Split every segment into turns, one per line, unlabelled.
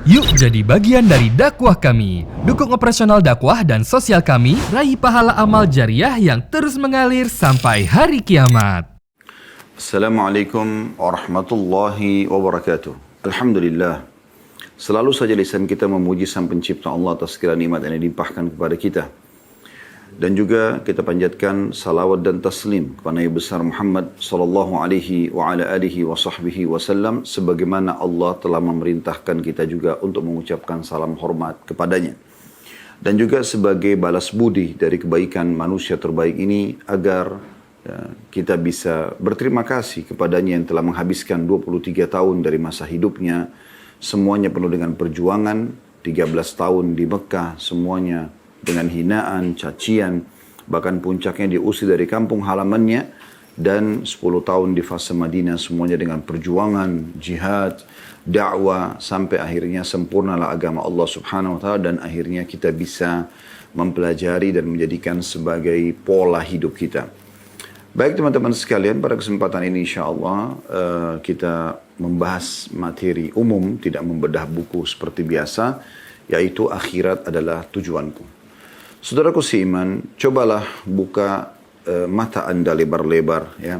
Yuk jadi bagian dari dakwah kami. Dukung operasional dakwah dan sosial kami, raih pahala amal jariah yang terus mengalir sampai hari kiamat.
Assalamualaikum warahmatullahi wabarakatuh. Alhamdulillah. Selalu saja lisan kita memuji Sang Pencipta Allah atas segala nikmat yang dilimpahkan kepada kita. Dan juga kita panjatkan salawat dan taslim kepada Nabi besar Muhammad sallallahu alaihi wa ala alihi wa sahbihi wasallam, sebagaimana Allah telah memerintahkan kita juga untuk mengucapkan salam hormat kepadanya. Dan juga sebagai balas budi dari kebaikan manusia terbaik ini, agar kita bisa berterima kasih kepadanya yang telah menghabiskan 23 tahun dari masa hidupnya, semuanya penuh dengan perjuangan, 13 tahun di Mekah, semuanya dengan hinaan, cacian, bahkan puncaknya diusir dari kampung halamannya, dan 10 tahun di fase Madinah, semuanya dengan perjuangan, jihad, dakwah, sampai akhirnya sempurnalah agama Allah subhanahu wa ta'ala, dan akhirnya kita bisa mempelajari dan menjadikan sebagai pola hidup kita. Baik teman-teman sekalian, pada kesempatan ini insyaAllah kita membahas materi umum, tidak membedah buku seperti biasa, yaitu akhirat adalah tujuanku. Saudaraku seiman, cobalah buka mata Anda lebar-lebar, ya.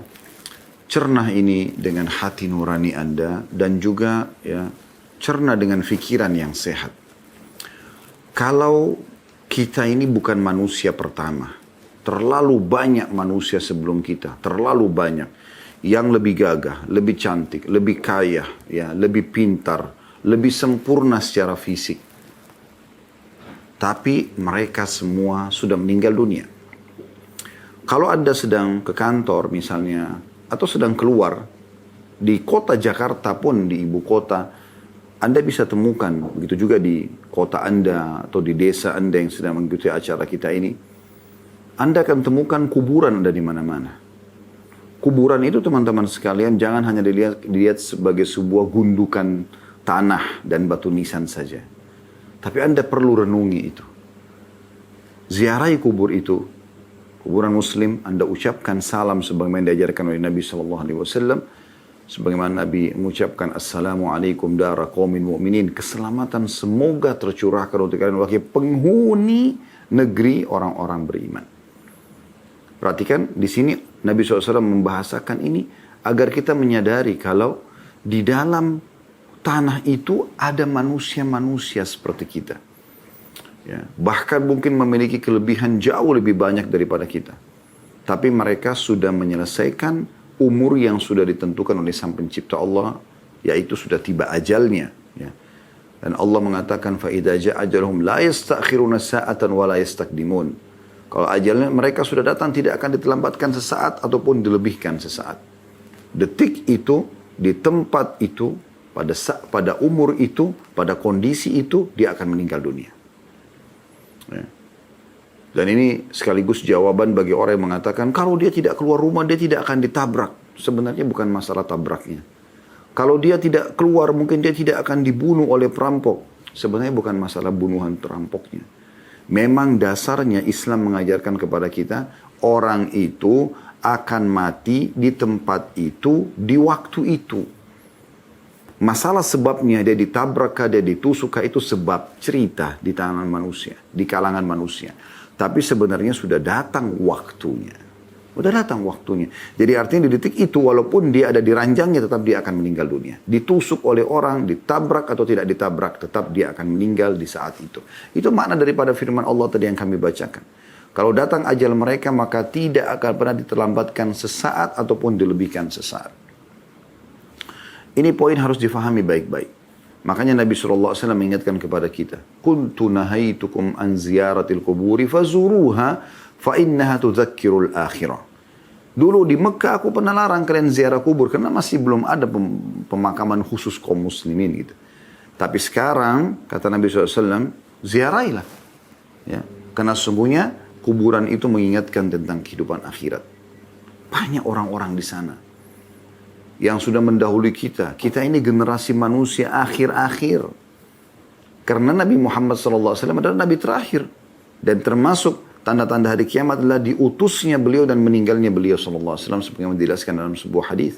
Cerna ini dengan hati nurani Anda, dan juga ya, cerna dengan fikiran yang sehat. Kalau kita ini bukan manusia pertama, terlalu banyak manusia sebelum kita, terlalu banyak yang lebih gagah, lebih cantik, lebih kaya, ya, lebih pintar, lebih sempurna secara fisik. Tapi mereka semua sudah meninggal dunia. Kalau Anda sedang ke kantor misalnya, atau sedang keluar, di kota Jakarta pun, di ibu kota, Anda bisa temukan, begitu juga di kota Anda, atau di desa Anda yang sedang mengikuti acara kita ini, Anda akan temukan kuburan ada di mana-mana. Kuburan itu teman-teman sekalian, jangan hanya dilihat sebagai sebuah gundukan tanah dan batu nisan saja. Tapi Anda perlu renungi itu. Ziarahi kubur itu. Kuburan muslim, Anda ucapkan salam sebagaimana diajarkan oleh Nabi SAW. Sebagaimana Nabi mengucapkan Assalamualaikum dara qaumin mu'minin. Keselamatan semoga tercurahkan untuk kalian wahai penghuni negeri orang-orang beriman. Perhatikan, di sini Nabi SAW membahasakan ini agar kita menyadari kalau di dalam tanah itu ada manusia-manusia seperti kita. Ya, bahkan mungkin memiliki kelebihan jauh lebih banyak daripada kita. Tapi mereka sudah menyelesaikan umur yang sudah ditentukan oleh Sang Pencipta Allah, yaitu sudah tiba ajalnya. Ya. Dan Allah mengatakan, فَإِذَا جَاءَ أَجَلُهُمْ لَا يَسْتَأْخِرُونَ سَاعَةً وَلَا يَسْتَقْدِمُونَ. Kalau ajalnya mereka sudah datang, tidak akan diterlambatkan sesaat ataupun dilebihkan sesaat. Detik itu, di tempat itu, pada umur itu, pada kondisi itu, dia akan meninggal dunia. Ya. Dan ini sekaligus jawaban bagi orang yang mengatakan, kalau dia tidak keluar rumah, dia tidak akan ditabrak. Sebenarnya bukan masalah tabraknya. Kalau dia tidak keluar, mungkin dia tidak akan dibunuh oleh perampok. Sebenarnya bukan masalah bunuhan perampoknya. Memang dasarnya Islam mengajarkan kepada kita, orang itu akan mati di tempat itu, di waktu itu. Masalah sebabnya dia ditabrak, dia ditusuk, itu sebab cerita di tangan manusia, di kalangan manusia. Tapi sebenarnya sudah datang waktunya. Sudah datang waktunya. Jadi artinya di detik itu, walaupun dia ada di ranjangnya, tetap dia akan meninggal dunia. Ditusuk oleh orang, ditabrak atau tidak ditabrak, tetap dia akan meninggal di saat itu. Itu makna daripada firman Allah tadi yang kami bacakan. Kalau datang ajal mereka, maka tidak akan pernah diterlambatkan sesaat ataupun dilebihkan sesaat. Ini poin harus difahami baik-baik. Makanya Nabi SAW mengingatkan kepada kita. Kuntu nahaitukum an ziyaratil kuburi fazuruha fa innaha tudzakkirul akhirah. Dulu di Mekah aku pernah larang kalian ziarah kubur. Karena masih belum ada pemakaman khusus kaum muslimin gitu. Tapi sekarang, kata Nabi SAW, ziarailah. Ya. Karena sesungguhnya kuburan itu mengingatkan tentang kehidupan akhirat. Banyak orang-orang di sana yang sudah mendahului kita. Kita ini generasi manusia akhir-akhir. Karena Nabi Muhammad SAW adalah Nabi terakhir. Dan termasuk tanda-tanda hari kiamat adalah diutusnya beliau dan meninggalnya beliau SAW. Seperti yang dijelaskan dalam sebuah hadis.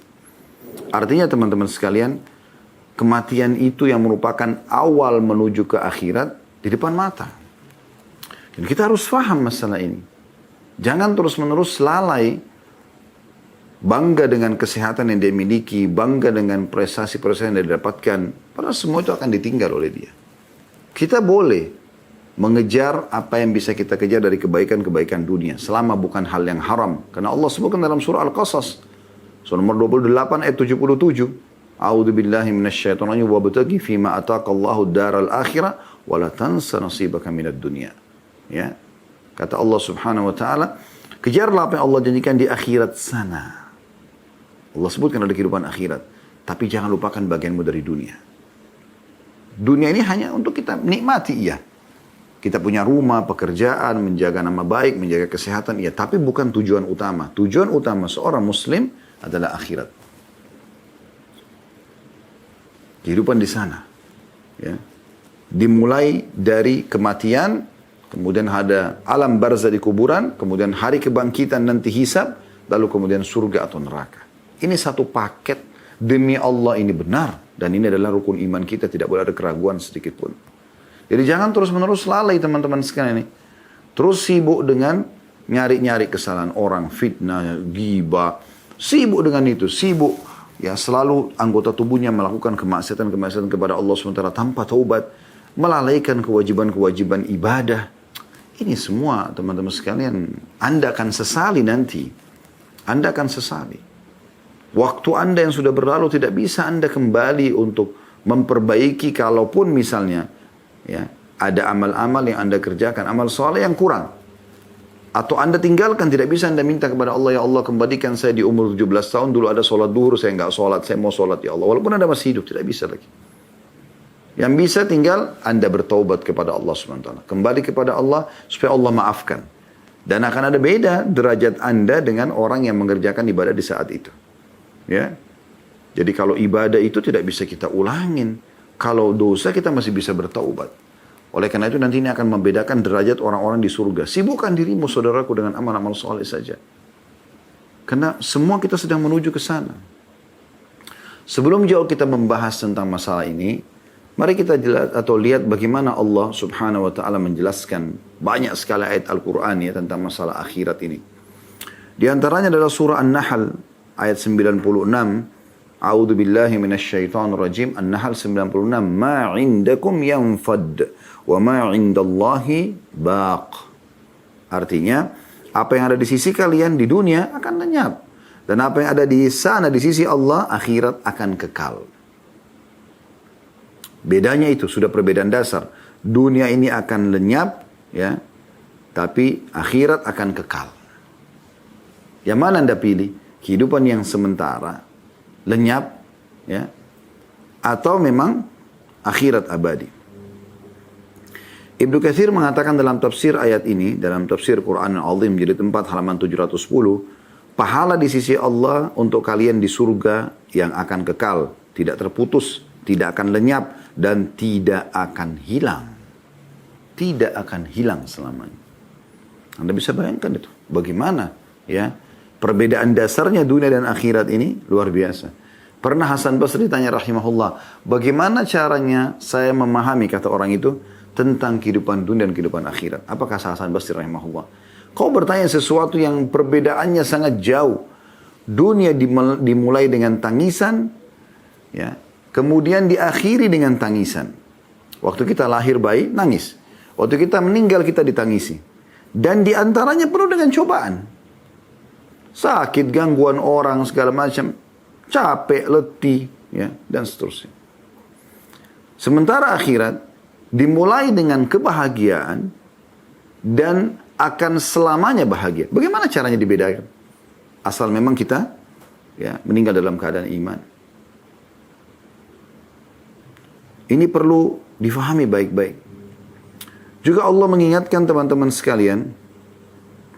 Artinya teman-teman sekalian, kematian itu yang merupakan awal menuju ke akhirat di depan mata. Dan kita harus paham masalah ini. Jangan terus-menerus lalai, bangga dengan kesehatan yang dia miliki, bangga dengan prestasi-prestasi yang dia dapatkan. Padahal semua itu akan ditinggal oleh dia. Kita boleh mengejar apa yang bisa kita kejar dari kebaikan-kebaikan dunia. Selama bukan hal yang haram. Karena Allah sebutkan dalam surah Al-Qasas. Surah nomor 28 ayat 77. A'udzu billahi minasyaitonir rajim wabtaghi fima ataqallahu daral akhirah wa la tansa nasibaka minad dunya. Ya. Kata Allah Subhanahu wa taala, kejarlah apa yang Allah janjikan di akhirat sana. Allah sebutkan ada kehidupan akhirat, tapi jangan lupakan bagianmu dari dunia. Dunia ini hanya untuk kita nikmati, iya. Kita punya rumah, pekerjaan, menjaga nama baik, menjaga kesehatan, iya, tapi bukan tujuan utama. Tujuan utama seorang muslim adalah akhirat. Kehidupan di sana, ya. Dimulai dari kematian, kemudian ada alam barzah di kuburan, kemudian hari kebangkitan nanti hisab, lalu kemudian surga atau neraka. Ini satu paket, demi Allah ini benar, dan ini adalah rukun iman kita, tidak boleh ada keraguan sedikit pun. Jadi jangan terus-menerus lalai teman-teman sekalian ini. Terus sibuk dengan nyari-nyari kesalahan orang, fitnah, ghibah, sibuk dengan itu, sibuk. Ya, selalu anggota tubuhnya melakukan kemaksiatan-kemaksiatan kepada Allah SWT tanpa taubat, melalaikan kewajiban-kewajiban ibadah. Ini semua teman-teman sekalian, Anda akan sesali nanti. Anda akan sesali. Waktu Anda yang sudah berlalu tidak bisa Anda kembali untuk memperbaiki, kalaupun misalnya ya, ada amal-amal yang Anda kerjakan, amal soleh yang kurang. Atau Anda tinggalkan, tidak bisa Anda minta kepada Allah, ya Allah kembalikan saya di umur 17 tahun, dulu ada sholat duhur, saya nggak sholat, saya mau sholat ya Allah. Walaupun Anda masih hidup, tidak bisa lagi. Yang bisa tinggal Anda bertaubat kepada Allah SWT. Kembali kepada Allah supaya Allah maafkan. Dan akan ada beda derajat Anda dengan orang yang mengerjakan ibadah di saat itu. Ya. Jadi kalau ibadah itu tidak bisa kita ulangin. Kalau dosa kita masih bisa bertaubat. Oleh karena itu nanti ini akan membedakan derajat orang-orang di surga. Sibukkan dirimu saudaraku dengan amal-amal soleh saja. Karena semua kita sedang menuju ke sana. Sebelum jauh kita membahas tentang masalah ini, mari kita jelas atau lihat bagaimana Allah Subhanahu wa taala menjelaskan banyak sekali ayat Al-Qur'an ya tentang masalah akhirat ini. Di antaranya adalah surah An-Nahl ayat 96. A'udzu billahi minasyaitonir rajim. An-Nahl 96. Ma 'indakum yanfad wa ma 'indallahi baq. Artinya, apa yang ada di sisi kalian di dunia akan lenyap, dan apa yang ada di sana di sisi Allah akhirat akan kekal. Bedanya itu sudah perbedaan dasar. Dunia ini akan lenyap, ya, tapi akhirat akan kekal. Yang mana Anda pilih? Kehidupan yang sementara, lenyap, ya, atau memang akhirat abadi? Ibnu Katsir mengatakan dalam tafsir ayat ini, dalam tafsir Quran Al-Azim jilid 4 halaman 710, pahala di sisi Allah untuk kalian di surga yang akan kekal, tidak terputus, tidak akan lenyap, dan tidak akan hilang. Tidak akan hilang selamanya. Anda bisa bayangkan itu. Bagaimana ya perbedaan dasarnya dunia dan akhirat ini luar biasa. Pernah Hasan Basri tanya rahimahullah, bagaimana caranya saya memahami, kata orang itu, tentang kehidupan dunia dan kehidupan akhirat. Apakah Hasan Basri rahimahullah? Kau bertanya sesuatu yang perbedaannya sangat jauh. Dunia dimulai dengan tangisan, ya, kemudian diakhiri dengan tangisan. Waktu kita lahir bayi, nangis. Waktu kita meninggal, kita ditangisi. Dan diantaranya penuh dengan cobaan. Sakit, gangguan orang, segala macam. Capek, letih, ya, dan seterusnya. Sementara akhirat dimulai dengan kebahagiaan dan akan selamanya bahagia. Bagaimana caranya dibedakan? Asal memang kita ya meninggal dalam keadaan iman. Ini perlu difahami baik-baik. Juga Allah mengingatkan teman-teman sekalian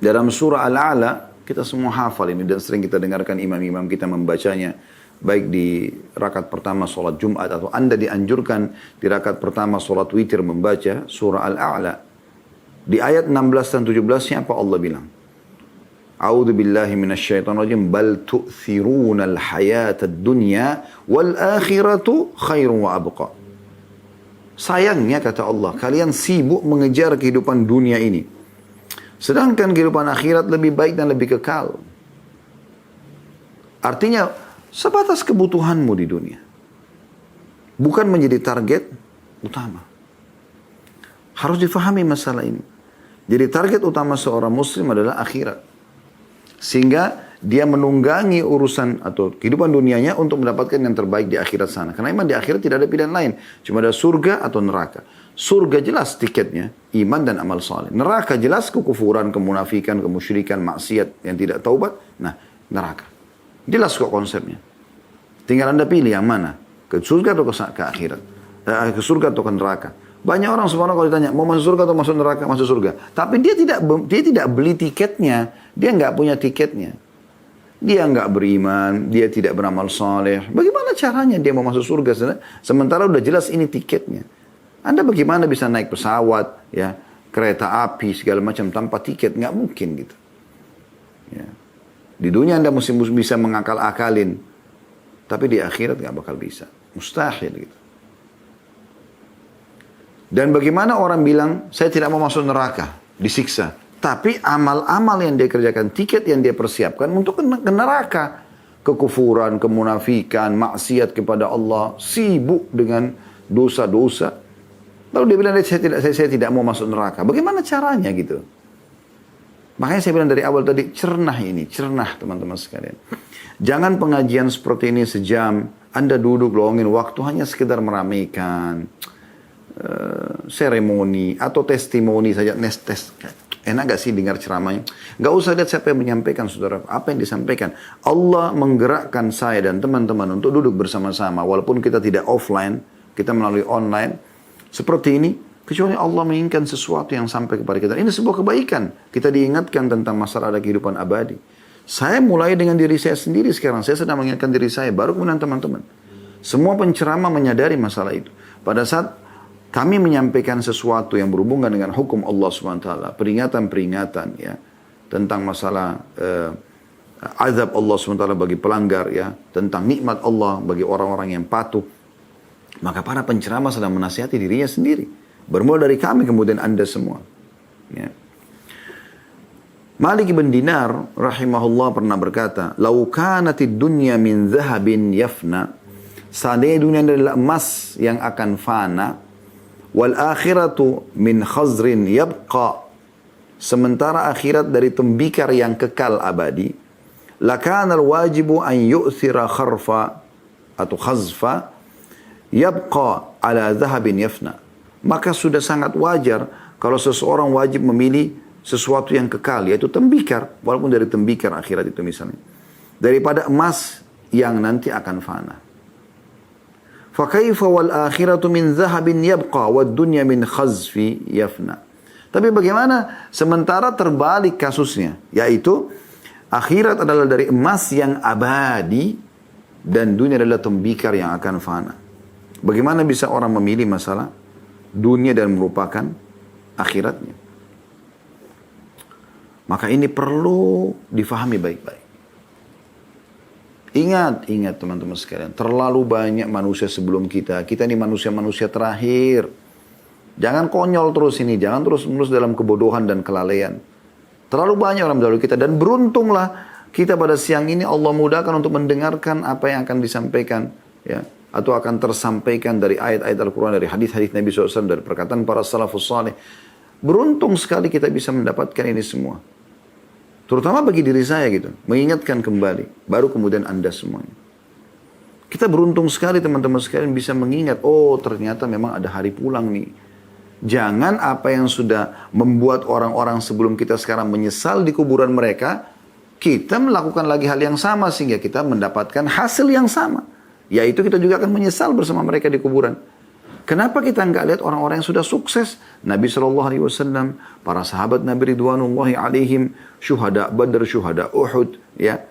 dalam surah Al-A'la, kita semua hafal ini dan sering kita dengarkan imam-imam kita membacanya. Baik di rakaat pertama sholat Jumat atau Anda dianjurkan di rakaat pertama sholat witir membaca surah Al-A'la. Di ayat 16 dan 17-nya apa Allah bilang? A'udzu billahi minasyaitonir rajim. Bal tu'thirunal hayatad dunya wal akhiratu khairun wa abqa. Sayangnya kata Allah, kalian sibuk mengejar kehidupan dunia ini. Sedangkan kehidupan akhirat lebih baik dan lebih kekal. Artinya, sebatas kebutuhanmu di dunia. Bukan menjadi target utama. Harus difahami masalah ini. Jadi target utama seorang muslim adalah akhirat. Sehingga dia menunggangi urusan atau kehidupan dunianya untuk mendapatkan yang terbaik di akhirat sana. Karena memang di akhirat tidak ada pilihan lain. Cuma ada surga atau neraka. Surga jelas tiketnya, iman dan amal saleh. Neraka jelas kekufuran, kemunafikan, kemusyrikan, maksiat yang tidak taubat. Nah, neraka. Jelas kok konsepnya. Tinggal Anda pilih yang mana. Ke surga atau ke akhirat. Ke surga atau ke neraka. Banyak orang sebenarnya kalau ditanya, mau masuk surga atau masuk neraka, masuk surga. Tapi dia tidak beli tiketnya. Dia nggak punya tiketnya. Dia nggak beriman, dia tidak beramal saleh. Bagaimana caranya dia mau masuk surga? Sementara udah jelas ini tiketnya. Anda bagaimana bisa naik pesawat, ya, kereta api, segala macam tanpa tiket? Nggak mungkin gitu. Ya. Di dunia Anda mesti bisa mengakal-akalin. Tapi di akhirat nggak bakal bisa. Mustahil gitu. Dan bagaimana orang bilang, saya tidak mau masuk neraka, disiksa. Tapi amal-amal yang dia kerjakan, tiket yang dia persiapkan untuk ke neraka. Kekufuran, kemunafikan, maksiat kepada Allah, sibuk dengan dosa-dosa. Lalu dia bilang, saya tidak mau masuk neraka. Bagaimana caranya gitu? Makanya saya bilang dari awal tadi, cernah teman-teman sekalian. Jangan pengajian seperti ini sejam, Anda duduk luangin waktu hanya sekedar meramaikan seremoni atau testimoni saja, tes. Enak gak sih dengar ceramahnya? Gak usah lihat siapa yang menyampaikan, saudara. Apa yang disampaikan? Allah menggerakkan saya dan teman-teman untuk duduk bersama-sama. Walaupun kita tidak offline, kita melalui online. Seperti ini, kecuali Allah menginginkan sesuatu yang sampai kepada kita. Ini sebuah kebaikan. Kita diingatkan tentang masalah ada kehidupan abadi. Saya mulai dengan diri saya sendiri sekarang. Saya sedang mengingatkan diri saya, baru kemudian teman-teman. Semua penceramah menyadari masalah itu. Pada saat kami menyampaikan sesuatu yang berhubungan dengan hukum Allah SWT, peringatan-peringatan ya, tentang masalah azab Allah SWT bagi pelanggar, ya, tentang nikmat Allah bagi orang-orang yang patuh. Maka para penceramah sedang menasihati dirinya sendiri. Bermula dari kami, kemudian Anda semua. Ya. Malik bin Dinar rahimahullah pernah berkata, "Lau kanatid dunya min zahabin yafna." Seandainya dunia adalah emas yang akan fana, wal akhiratu min khazrin yabqa, sementara akhirat dari tembikar yang kekal abadi, lakana alwajibu an yu'thira kharfa atau khazfa yabqa ala dhahabin yafna. Maka sudah sangat wajar kalau seseorang wajib memilih sesuatu yang kekal, yaitu tembikar, walaupun dari tembikar akhirat itu misalnya, daripada emas yang nanti akan fana. فَكَيْفَ وَالْآخِرَةُ مِنْ ذَهَبٍ يَبْقَى وَالدُّنْيَا مِنْ خَزْفِ يَفْنَى. Tapi bagaimana sementara terbalik kasusnya, yaitu akhirat adalah dari emas yang abadi dan dunia adalah tembikar yang akan fana. Bagaimana bisa orang memilih masalah dunia dan merupakan akhiratnya? Maka ini perlu difahami baik-baik. Ingat teman-teman sekalian, terlalu banyak manusia sebelum kita. Kita ini manusia-manusia terakhir. Jangan konyol terus ini, jangan terus-menerus dalam kebodohan dan kelalaian. Terlalu banyak orang mendahului kita, dan beruntunglah kita pada siang ini Allah mudahkan untuk mendengarkan apa yang akan disampaikan, ya, atau akan tersampaikan dari ayat-ayat Al-Quran, dari hadis-hadis Nabi SAW, dari perkataan para salafus salih. Beruntung sekali kita bisa mendapatkan ini semua. Terutama bagi diri saya gitu, mengingatkan kembali, baru kemudian Anda semuanya. Kita beruntung sekali teman-teman sekalian bisa mengingat, oh ternyata memang ada hari pulang nih. Jangan apa yang sudah membuat orang-orang sebelum kita sekarang menyesal di kuburan mereka, kita melakukan lagi hal yang sama sehingga kita mendapatkan hasil yang sama. Yaitu kita juga akan menyesal bersama mereka di kuburan. Kenapa kita nggak lihat orang-orang yang sudah sukses? Nabi SAW, para sahabat Nabi Ridwanullahi alaihim, syuhada Badr, syuhada Uhud, ya.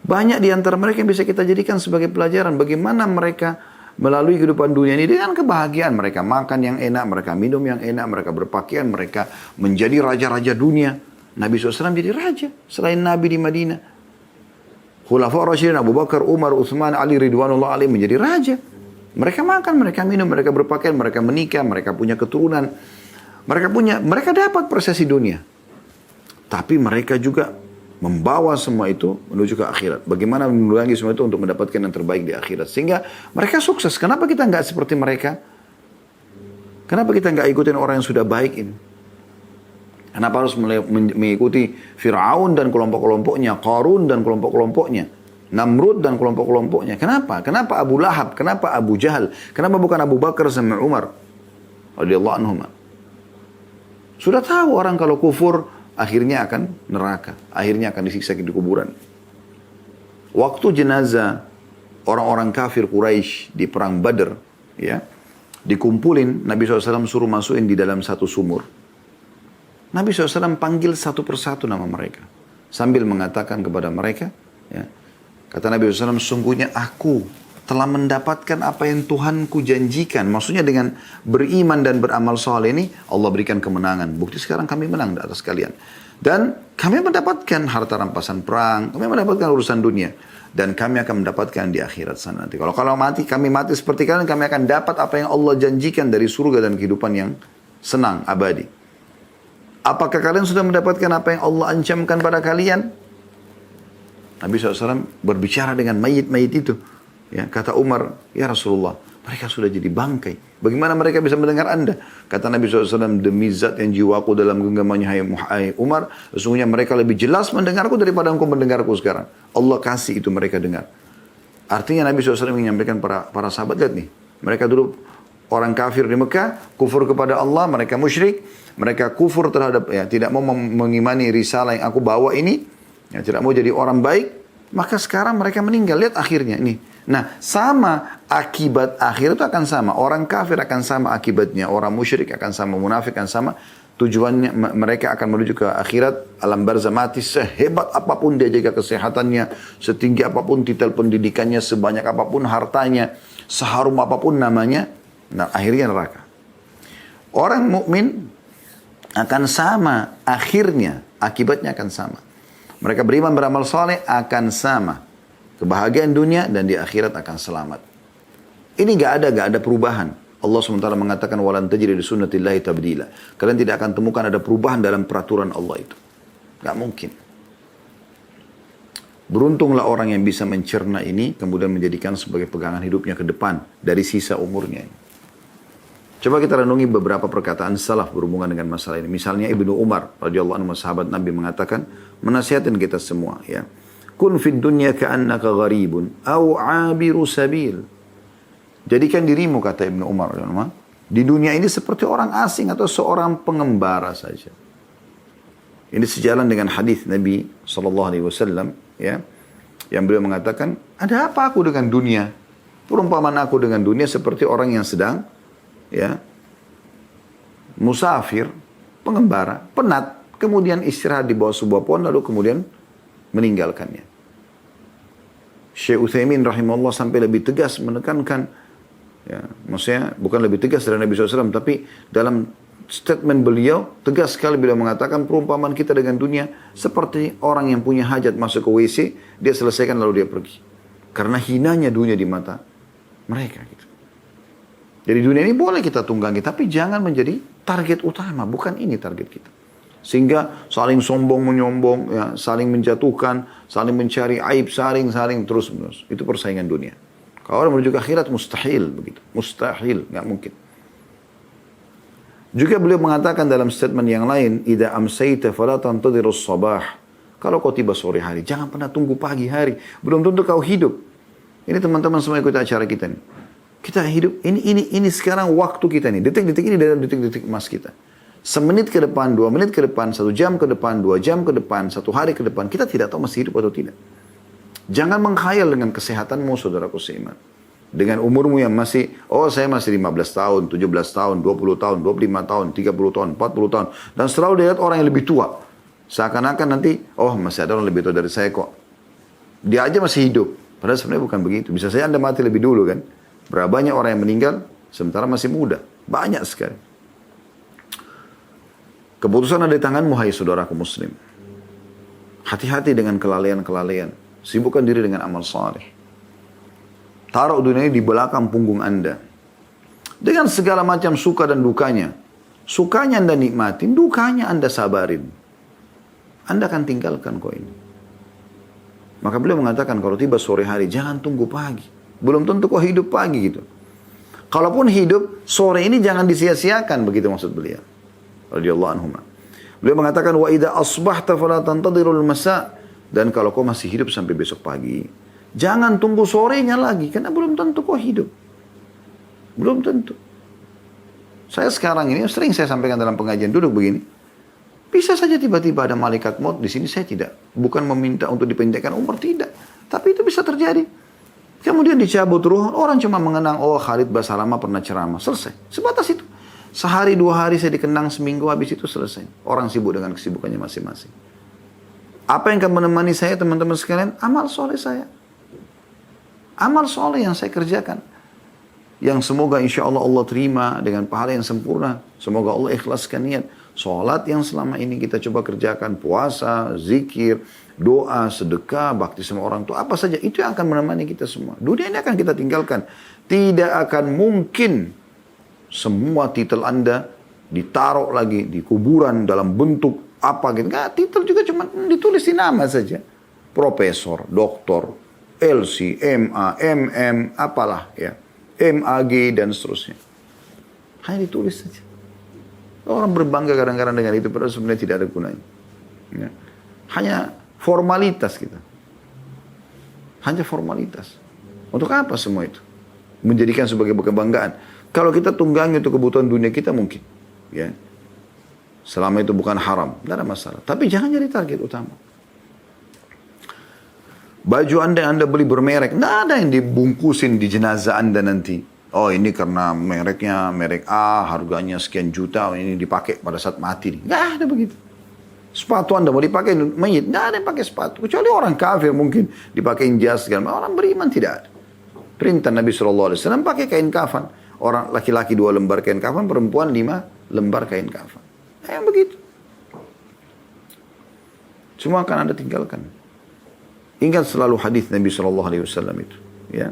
Banyak di antara mereka yang bisa kita jadikan sebagai pelajaran. Bagaimana mereka melalui kehidupan dunia ini dengan kebahagiaan. Mereka makan yang enak, mereka minum yang enak, mereka berpakaian, mereka menjadi raja-raja dunia. Nabi SAW jadi raja selain Nabi di Madinah. Khulafa Rasyidin Abu Bakar, Umar, Utsman, Ali ridwanullah alaihim menjadi raja. Mereka makan, mereka minum, mereka berpakaian, mereka menikah, mereka punya keturunan. Mereka dapat prosesi dunia. Tapi mereka juga membawa semua itu menuju ke akhirat. Bagaimana mengulangi semua itu untuk mendapatkan yang terbaik di akhirat. Sehingga mereka sukses. Kenapa kita nggak seperti mereka? Kenapa kita nggak ikutin orang yang sudah baik ini? Kenapa harus mengikuti Fir'aun dan kelompok-kelompoknya, Qarun dan kelompok-kelompoknya, Namrud dan kelompok-kelompoknya? Kenapa? Kenapa Abu Lahab? Kenapa Abu Jahal? Kenapa bukan Abu Bakar sama Umar? Radhiyallahu anhum. Sudah tahu orang kalau kufur akhirnya akan neraka, akhirnya akan disiksa di kuburan. Waktu jenazah orang-orang kafir Quraisy di perang Badr, ya, dikumpulin, Nabi SAW suruh masukin di dalam satu sumur. Nabi SAW panggil satu persatu nama mereka. Sambil mengatakan kepada mereka, ya, kata Nabi SAW, sungguhnya aku telah mendapatkan apa yang Tuhanku janjikan. Maksudnya dengan beriman dan beramal soleh ini, Allah berikan kemenangan. Bukti sekarang kami menang di atas kalian. Dan kami mendapatkan harta rampasan perang, kami mendapatkan urusan dunia. Dan kami akan mendapatkan di akhirat sana nanti. Kalau mati, kami mati seperti kalian, kami akan dapat apa yang Allah janjikan dari surga dan kehidupan yang senang, abadi. Apakah kalian sudah mendapatkan apa yang Allah ancamkan pada kalian? Nabi SAW berbicara dengan mayit-mayit itu. Ya, kata Umar, ya Rasulullah, mereka sudah jadi bangkai. Bagaimana mereka bisa mendengar Anda? Kata Nabi SAW, demi zat yang jiwaku dalam genggamannya, hai Umar, sesungguhnya mereka lebih jelas mendengarku daripada engkau mendengarku sekarang. Allah kasih itu mereka dengar. Artinya Nabi SAW menyampaikan para sahabat, lihat nih, mereka dulu orang kafir di Mekah, kufur kepada Allah, mereka musyrik. Mereka kufur terhadap, ya, tidak mau mengimani risalah yang aku bawa ini, ya, tidak mau jadi orang baik, maka sekarang mereka meninggal. Lihat akhirnya ini. Nah, sama akibat akhir itu akan sama. Orang kafir akan sama akibatnya, orang musyrik akan sama, munafik akan sama. Tujuannya mereka akan menuju ke akhirat, alam barzah mati, sehebat apapun dia jaga kesehatannya, setinggi apapun titel pendidikannya, sebanyak apapun hartanya, seharum apapun namanya, nah akhirnya neraka. Orang mukmin akan sama akhirnya, akibatnya akan sama. Mereka beriman beramal saleh akan sama. Kebahagiaan dunia dan di akhirat akan selamat. Ini gak ada perubahan. Allah SWT mengatakan walan tajid li sunnatillahi tabdila. Kalian tidak akan temukan ada perubahan dalam peraturan Allah itu. Gak mungkin. Beruntunglah orang yang bisa mencerna ini kemudian menjadikan sebagai pegangan hidupnya ke depan dari sisa umurnya ini. Coba kita renungi beberapa perkataan salaf berhubungan dengan masalah ini. Misalnya Ibnu Umar radhiyallahu anhu, sahabat Nabi, mengatakan, menasihatin kita semua, ya. Kun fid dunya ka'annaka gharibun au 'abiru sabil. Jadikan dirimu, kata Ibnu Umar, di dunia ini seperti orang asing atau seorang pengembara saja. Ini sejalan dengan hadis Nabi SAW, ya, yang beliau mengatakan, ada apa aku dengan dunia? Perumpamaan aku dengan dunia seperti orang yang sedang, ya, musafir, pengembara, penat, kemudian istirahat di bawah sebuah pohon, lalu kemudian meninggalkannya. Syekh Utsaimin rahimahullah sampai lebih tegas menekankan, ya, maksudnya bukan lebih tegas dari Nabi SAW, tapi dalam statement beliau tegas sekali beliau mengatakan perumpamaan kita dengan dunia seperti orang yang punya hajat masuk ke WC, dia selesaikan lalu dia pergi. Karena hinanya dunia di mata mereka gitu. Jadi dunia ini boleh kita tunggangi, tapi jangan menjadi target utama. Bukan ini target kita. Sehingga saling sombong menyombong, ya, saling menjatuhkan, saling mencari aib, saling terus menerus. Itu persaingan dunia. Kalau orang menuju ke akhirat mustahil begitu, mustahil, nggak mungkin. Juga beliau mengatakan dalam statement yang lain, "Idza amsayta fala tantadhirus sabah." Kalau kau tiba sore hari, jangan pernah tunggu pagi hari. Belum tentu kau hidup. Ini teman-teman semua ikut acara kita nih. Kita hidup, ini sekarang waktu kita nih. Detik-detik ini dalam detik-detik emas kita. Semenit ke depan, 2 menit ke depan, 1 jam ke depan, 2 jam ke depan, 1 hari ke depan. Kita tidak tahu masih hidup atau tidak. Jangan menghayal dengan kesehatanmu, saudaraku seiman. Dengan umurmu yang masih, saya masih 15 tahun, 17 tahun, 20 tahun, 25 tahun, 30 tahun, 40 tahun. Dan selalu dilihat orang yang lebih tua. Seakan-akan nanti, masih ada orang lebih tua dari saya kok. Dia aja masih hidup. Padahal sebenarnya bukan begitu. Bisa saja Anda mati lebih dulu kan. Berapa banyak orang yang meninggal sementara masih muda. Banyak sekali. Keputusan ada di tanganmu, hai saudaraku muslim. Hati-hati dengan kelalaian-kelalaian. Sibukkan diri dengan amal saleh. Taruh dunia ini di belakang punggung Anda. Dengan segala macam suka dan dukanya. Sukanya Anda nikmatin, dukanya Anda sabarin. Anda akan tinggalkan kok ini. Maka beliau mengatakan kalau tiba sore hari jangan tunggu pagi. Belum tentu kok hidup pagi gitu. Kalaupun hidup sore ini jangan disia-siakan, begitu maksud beliau. Radhiyallahu anhu. Beliau mengatakan wa idza asbahta fala tantadirul masa, dan kalau kau masih hidup sampai besok pagi, jangan tunggu sorenya lagi karena belum tentu kau hidup. Belum tentu. Saya sekarang ini sering saya sampaikan dalam pengajian duduk begini. Bisa saja tiba-tiba ada malaikat maut di sini, saya tidak. Bukan meminta untuk dipendekkan umur, tidak. Tapi itu bisa terjadi. Kemudian dicabut ruh, orang cuma mengenang, oh Khalid Basalamah pernah ceramah. Selesai. Sebatas itu. Sehari, 2 hari saya dikenang, seminggu habis itu selesai. Orang sibuk dengan kesibukannya masing-masing. Apa yang akan menemani saya teman-teman sekalian? Amal soleh saya. Amal soleh yang saya kerjakan. Yang semoga insya Allah Allah terima dengan pahala yang sempurna. Semoga Allah ikhlaskan niat. Sholat yang selama ini kita coba kerjakan, puasa, zikir, doa, sedekah, bakti sama orang tua, apa saja, itu yang akan menemani kita semua. Dunia ini akan kita tinggalkan. Tidak akan mungkin semua titel Anda ditaruh lagi di kuburan dalam bentuk apa gitu. Nggak, titel juga cuma ditulis di nama saja. Profesor, doktor, LC, MA, MM, apalah ya. MAG dan seterusnya. Hanya ditulis saja. Orang berbangga kadang-kadang dengan itu, padahal sebenarnya tidak ada gunanya. Ya. Hanya formalitas kita. Hanya formalitas. Untuk apa semua itu? Menjadikan sebagai kebanggaan. Kalau kita tunggangi untuk kebutuhan dunia kita mungkin. Ya. Selama itu bukan haram, tidak ada masalah. Tapi jangan jadi target utama. Baju Anda yang Anda beli bermerek, tidak ada yang dibungkusin di jenazah Anda nanti. Oh ini karena mereknya merek A, harganya sekian juta, ini dipakai pada saat mati. Nggak ada begitu. Sepatu Anda mau dipakai mayit, nggak ada yang pakai sepatu. Kecuali orang kafir mungkin dipakai jas segala macam. Orang beriman tidak ada. Perintah Nabi SAW pakai kain kafan. Orang laki-laki 2 lembar kain kafan, perempuan 5 lembar kain kafan. Nah, yang begitu. Semua akan Anda tinggalkan. Ingat selalu hadis Nabi SAW itu. Ya.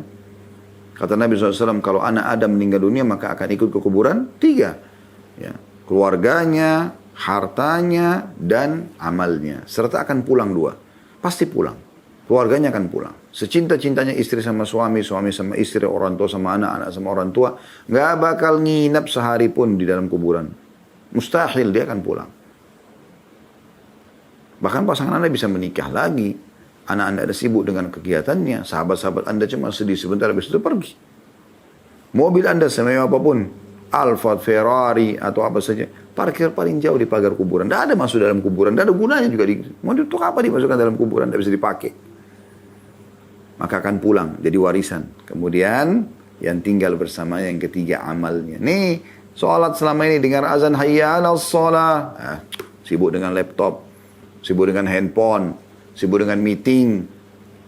Kata Nabi SAW, kalau anak Adam meninggal dunia, maka akan ikut ke kuburan 3. Ya. Keluarganya, hartanya, dan amalnya. Serta akan pulang 2. Pasti pulang. Keluarganya akan pulang. Secinta-cintanya istri sama suami, suami sama istri, orang tua sama anak, anak sama orang tua. Nggak bakal nginap sehari pun di dalam kuburan. Mustahil dia akan pulang. Bahkan pasangan Anda bisa menikah lagi. Anak Anda ada sibuk dengan kegiatannya. Sahabat-sahabat Anda cuma sedih sebentar, habis itu pergi. Mobil Anda semewah apapun, Alphard, Ferrari, atau apa saja, parkir paling jauh di pagar kuburan. Tidak ada masuk dalam kuburan, tidak ada gunanya juga. Mau untuk apa dimasukkan dalam kuburan, tidak bisa dipakai. Maka akan pulang, jadi warisan. Kemudian, yang tinggal bersama yang ketiga amalnya. Nih, sholat selama ini dengar azan hayya 'alas shalah. Sibuk dengan laptop, sibuk dengan handphone, sibuk dengan meeting.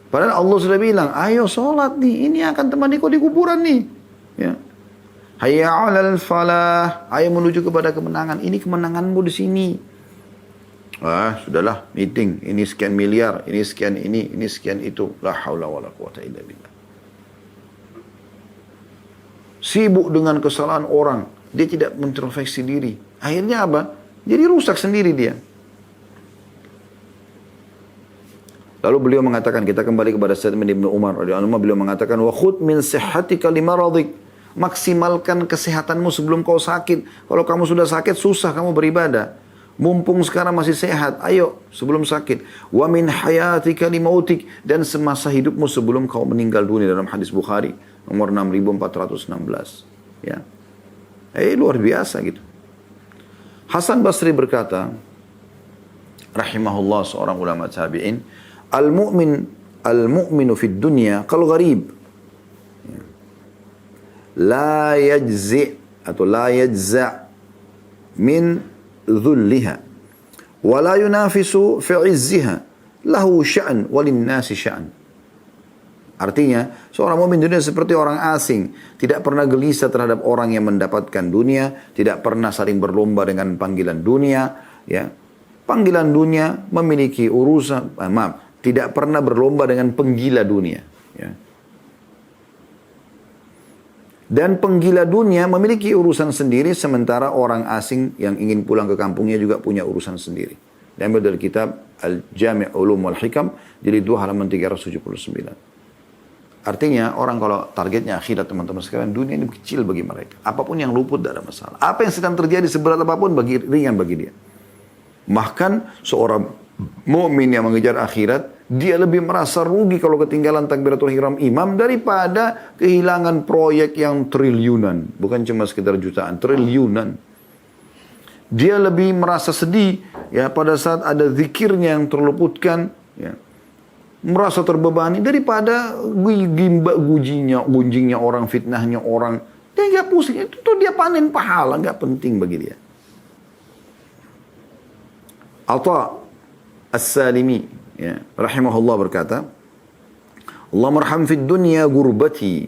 Padahal Allah sudah bilang, ayo sholat nih, ini akan temani kau di kuburan nih. Ya. Hayya 'alal falah, ayo menuju kepada kemenangan. Ini kemenanganmu di sini. Sudahlah, meeting. Ini sekian miliar, ini sekian ini sekian itu. La haula wala quwata illa billah. Sibuk dengan kesalahan orang. Dia tidak introspeksi diri. Akhirnya apa? Jadi rusak sendiri dia. Lalu beliau mengatakan, kita kembali kepada statement Ibnu Umar radhiyallahu anhu, beliau mengatakan wa khudh min sihhatika limaradik. Maksimalkan kesehatanmu sebelum kau sakit. Kalau kamu sudah sakit, susah kamu beribadah. Mumpung sekarang masih sehat, ayo sebelum sakit. Wa min hayatika limautik, dan semasa hidupmu sebelum kau meninggal dunia, dalam hadis Bukhari nomor 6416. Ya. Luar biasa gitu. Hasan Basri berkata, rahimahullah, seorang ulama tabi'in, al-mu'minu fid dunya kal gharib. La yajzi' atau la yajza' min dhulliha wa la yunafisu fi 'izziha lahu sya'n walin nasi sya'n. Artinya, seorang mukmin dunia seperti orang asing, tidak pernah gelisah terhadap orang yang mendapatkan dunia, tidak pernah saling berlomba dengan panggilan dunia, ya. Panggilan dunia memiliki urusan, tidak pernah berlomba dengan penggila dunia. Ya. Dan penggila dunia memiliki urusan sendiri, sementara orang asing yang ingin pulang ke kampungnya juga punya urusan sendiri. Diambil dari kitab Al-Jami' Ulum wal Hikam, jilid 2 halaman 379. Artinya orang kalau targetnya akhirat teman-teman sekalian, dunia ini kecil bagi mereka. Apapun yang luput tidak ada masalah. Apa yang sedang terjadi seberat apapun ringan bagi dia. Bahkan seorang mukmin yang mengejar akhirat, dia lebih merasa rugi kalau ketinggalan takbiratul ihram imam daripada kehilangan proyek yang triliunan. Bukan cuma sekitar jutaan, triliunan. Dia lebih merasa sedih ya pada saat ada zikirnya yang terluputkan, ya. Merasa terbebani daripada gunjingnya orang, fitnahnya orang. Dia nggak pusing, itu tuh dia panen pahala, nggak penting bagi dia. Atha As-Salimi ya, rahimahullah berkata, Allah marham fid dunya gurbati,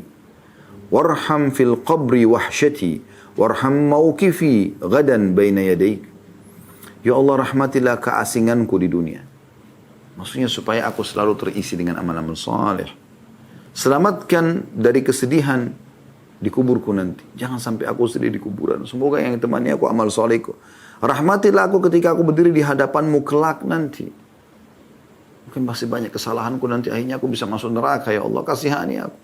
warham fil qabri wahsyati, warham mawqifi gadan baina yadaik. Ya Allah, rahmatilah keasinganku di dunia. Maksudnya supaya aku selalu terisi dengan amal-amal saleh. Selamatkan dari kesedihan di kuburku nanti. Jangan sampai aku sedih di kuburan. Semoga yang temani aku amal salehku. Rahmatilah aku ketika aku berdiri di hadapanmu kelak nanti. Mungkin masih banyak kesalahanku nanti, akhirnya aku bisa masuk neraka. Ya Allah, kasihani aku.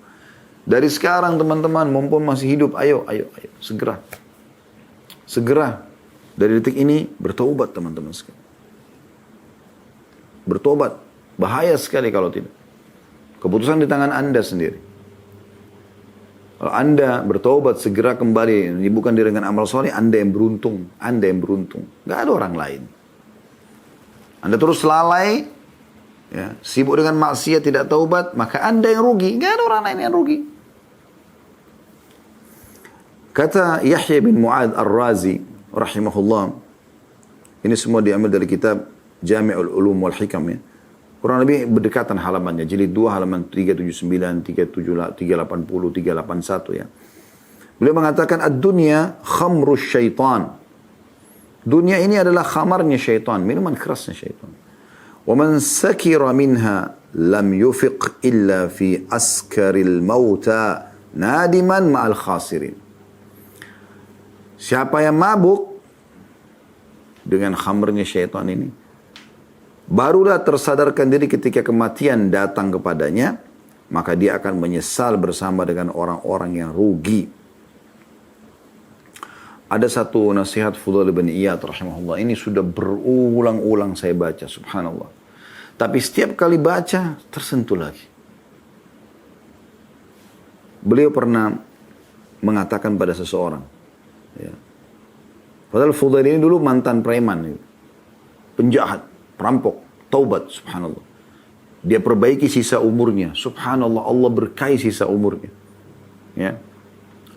Dari sekarang teman-teman, mumpun masih hidup, ayo, segera. Segera. Dari detik ini, bertaubat teman-teman sekalian. Bertobat. Bahaya sekali kalau tidak. Keputusan di tangan Anda sendiri. Kalau Anda bertobat segera kembali, bukan dengan amal soleh, Anda yang beruntung. Anda yang beruntung. Gak ada orang lain. Anda terus lalai, ya, sibuk dengan maksiat, tidak taubat, maka Anda yang rugi. Gak ada orang lain yang rugi. Kata Yahya bin Mu'ad Ar-Razi, rahimahullah, ini semua diambil dari kitab Jami'ul Ulum wal Hikam ya. Kurang lebih berdekatan halamannya. Jilid 2 halaman 379, 380, 381 ya. Beliau mengatakan ad-dunya khamrus syaitan. Dunia ini adalah khamarnya syaitan, minuman kerasnya syaitan. Wa man sakira minha lam yufiq illa fi askaril mauta nadiman ma'al khasirin. Siapa yang mabuk dengan khamarnya syaitan ini, barulah tersadarkan diri ketika kematian datang kepadanya, maka dia akan menyesal bersama dengan orang-orang yang rugi. Ada satu nasihat Fudail bin Iyad rahimahullah, ini sudah berulang-ulang saya baca, subhanallah. Tapi setiap kali baca, tersentuh lagi. Beliau pernah mengatakan pada seseorang, ya. Padahal Fudail ini dulu mantan preman, penjahat, perampok, taubat, subhanallah. Dia perbaiki sisa umurnya, subhanallah, Allah berkahi sisa umurnya. Ya.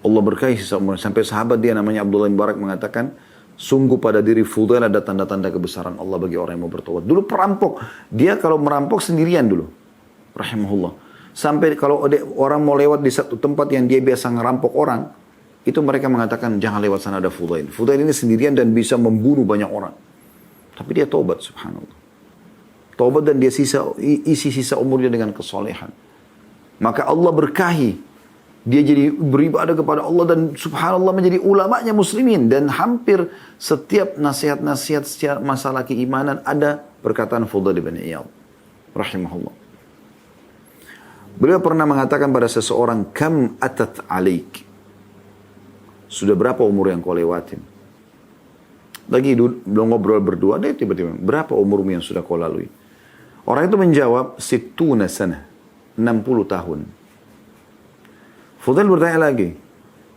Allah berkahi sisa umurnya. Sampai sahabat dia namanya Abdullah bin Barak mengatakan, sungguh pada diri Fudail ada tanda-tanda kebesaran Allah bagi orang yang mau bertaubat. Dulu perampok, dia kalau merampok sendirian dulu, rahimahullah. Sampai kalau orang mau lewat di satu tempat yang dia biasa ngerampok orang, itu mereka mengatakan, jangan lewat sana, ada Fudail. Fudail ini sendirian dan bisa membunuh banyak orang. Tapi dia taubat, subhanallah. Taubat dan dia isi sisa umurnya dengan kesolehan. Maka Allah berkahi. Dia jadi beribadah kepada Allah dan subhanallah menjadi ulamanya muslimin. Dan hampir setiap nasihat-nasihat secara masalah keimanan ada perkataan Fudail bin Iyad, rahimahullah. Beliau pernah mengatakan pada seseorang, kam atat alaik. Sudah berapa umur yang kau lewatin? Lagi belum ngobrol berdua, dia tiba-tiba, berapa umurmu yang sudah kau lalui? Orang itu menjawab, situna sana, 60 tahun. Fudail bertanya lagi,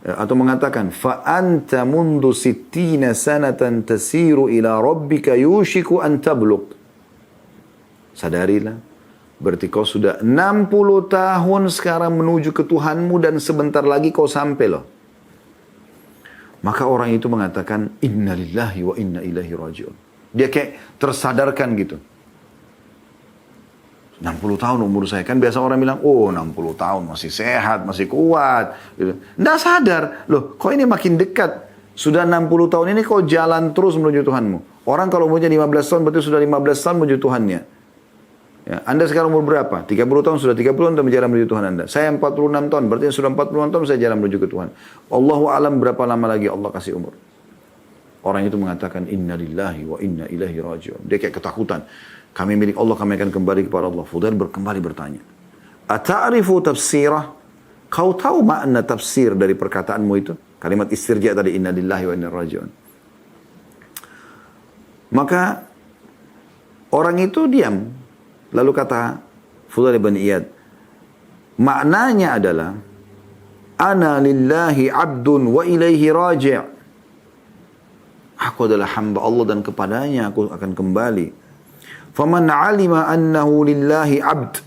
atau mengatakan, fa anta mundu sittina sanatan tasiru ila rabbika yushiku an tabluk. Sadarilah, berarti kau sudah 60 tahun sekarang menuju ke Tuhanmu dan sebentar lagi kau sampai loh. Maka orang itu mengatakan, inna lillahi wa inna ilaihi raji'un. Dia kayak tersadarkan gitu. 60 tahun umur saya. Kan biasa orang bilang, oh 60 tahun masih sehat, masih kuat. Nggak sadar. Loh, kok ini makin dekat. Sudah 60 tahun ini kau jalan terus menuju Tuhanmu. Orang kalau umurnya 15 tahun berarti sudah 15 tahun menuju Tuhannya. Ya, Anda sekarang umur berapa? 30 tahun, sudah 30 tahun untuk berjalan menuju Tuhan Anda. Saya 46 tahun, berarti sudah 40 tahun saya jalan menuju ke Tuhan. Allahu alam berapa lama lagi Allah kasih umur. Orang itu mengatakan inna lillahi wa inna ilaihi raji'un. Dia kayak ketakutan. Kami milik Allah, kami akan kembali kepada Allah. Fudail kembali bertanya. Ata'rifu tafsirah? Kau tahu makna tafsir dari perkataanmu itu? Kalimat istirja tadi inna lillahi wa inna ilaihi raji'un. Maka orang itu diam. Lalu kata Fudail bin Iyad, maknanya adalah ana lillahi abdun wa ilaihi raji'. Aku adalah hamba Allah dan kepadanya aku akan kembali. Faman alima annahu lillahi abd.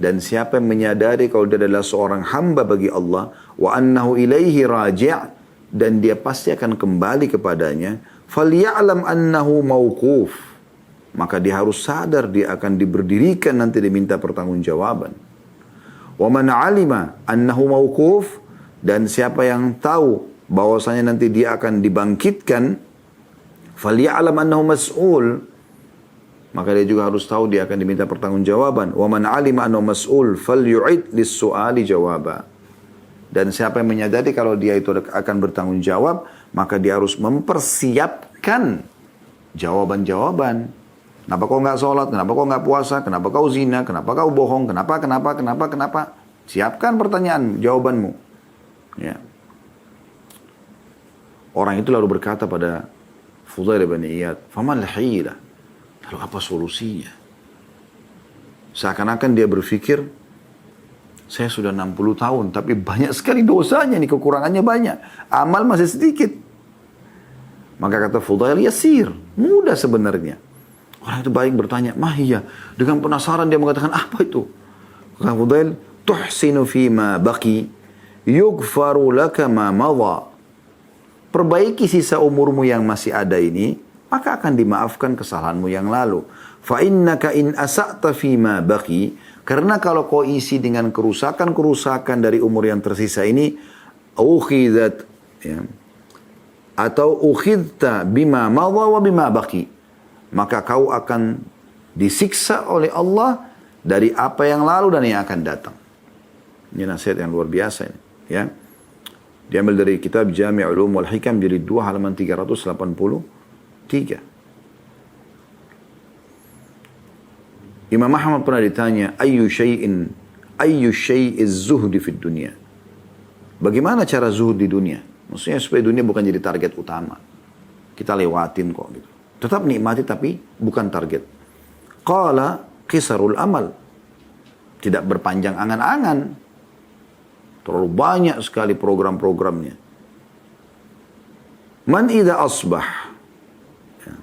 Dan siapa yang menyadari kalau dia adalah seorang hamba bagi Allah, wa annahu ilaihi raji', dan dia pasti akan kembali kepadanya, falya'lam annahu mauquf. Maka dia harus sadar dia akan diberdirikan nanti diminta pertanggungjawaban. Wa man alima annahu mauquf, dan siapa yang tahu bahwasanya nanti dia akan dibangkitkan, falya'lam annahu mas'ul, maka dia juga harus tahu dia akan diminta pertanggungjawaban. Wa man alima annahu mas'ul falyu'id lis-su'ali jawaba. Dan siapa yang menyadari kalau dia itu akan bertanggung jawab, maka dia harus mempersiapkan jawaban-jawaban. Kenapa kau nggak sholat? Kenapa kau nggak puasa? Kenapa kau zina? Kenapa kau bohong? Kenapa? Siapkan pertanyaan, jawabanmu. Ya. Orang itu lalu berkata pada Fudail bin Iyad, famal hila? Lalu apa solusinya? Seakan-akan dia berpikir, saya sudah 60 tahun, tapi banyak sekali dosanya nih, kekurangannya banyak. Amal masih sedikit. Maka kata Fudail, yasir, mudah sebenarnya. Orang itu baik bertanya, mahiyah. Dengan penasaran dia mengatakan, apa itu? Kata Fudail, tuhsinu fima baqi, yughfaru laka ma madha. Perbaiki sisa umurmu yang masih ada ini, maka akan dimaafkan kesalahanmu yang lalu. Fa innaka in asa'ta fima baqi, karena kalau kau isi dengan kerusakan-kerusakan dari umur yang tersisa ini, ukhidat, ya, atau ukhidta bima madha wa bima baqi, maka kau akan disiksa oleh Allah dari apa yang lalu dan yang akan datang. Ini nasihat yang luar biasa ini, ya. Diambil dari kitab Jami' Ulum wal Hikam jilid 2 halaman 383. Imam Ahmad pernah ditanya, ayyu syai'iz zuhdi fid dunya. Bagaimana cara zuhud di dunia? Maksudnya supaya dunia bukan jadi target utama. Kita lewatin kok gitu. Tetap nikmati tapi bukan target. Qala qisarul amal. Tidak berpanjang angan-angan. Terlalu banyak sekali program-programnya. Man idza asbah. Ya.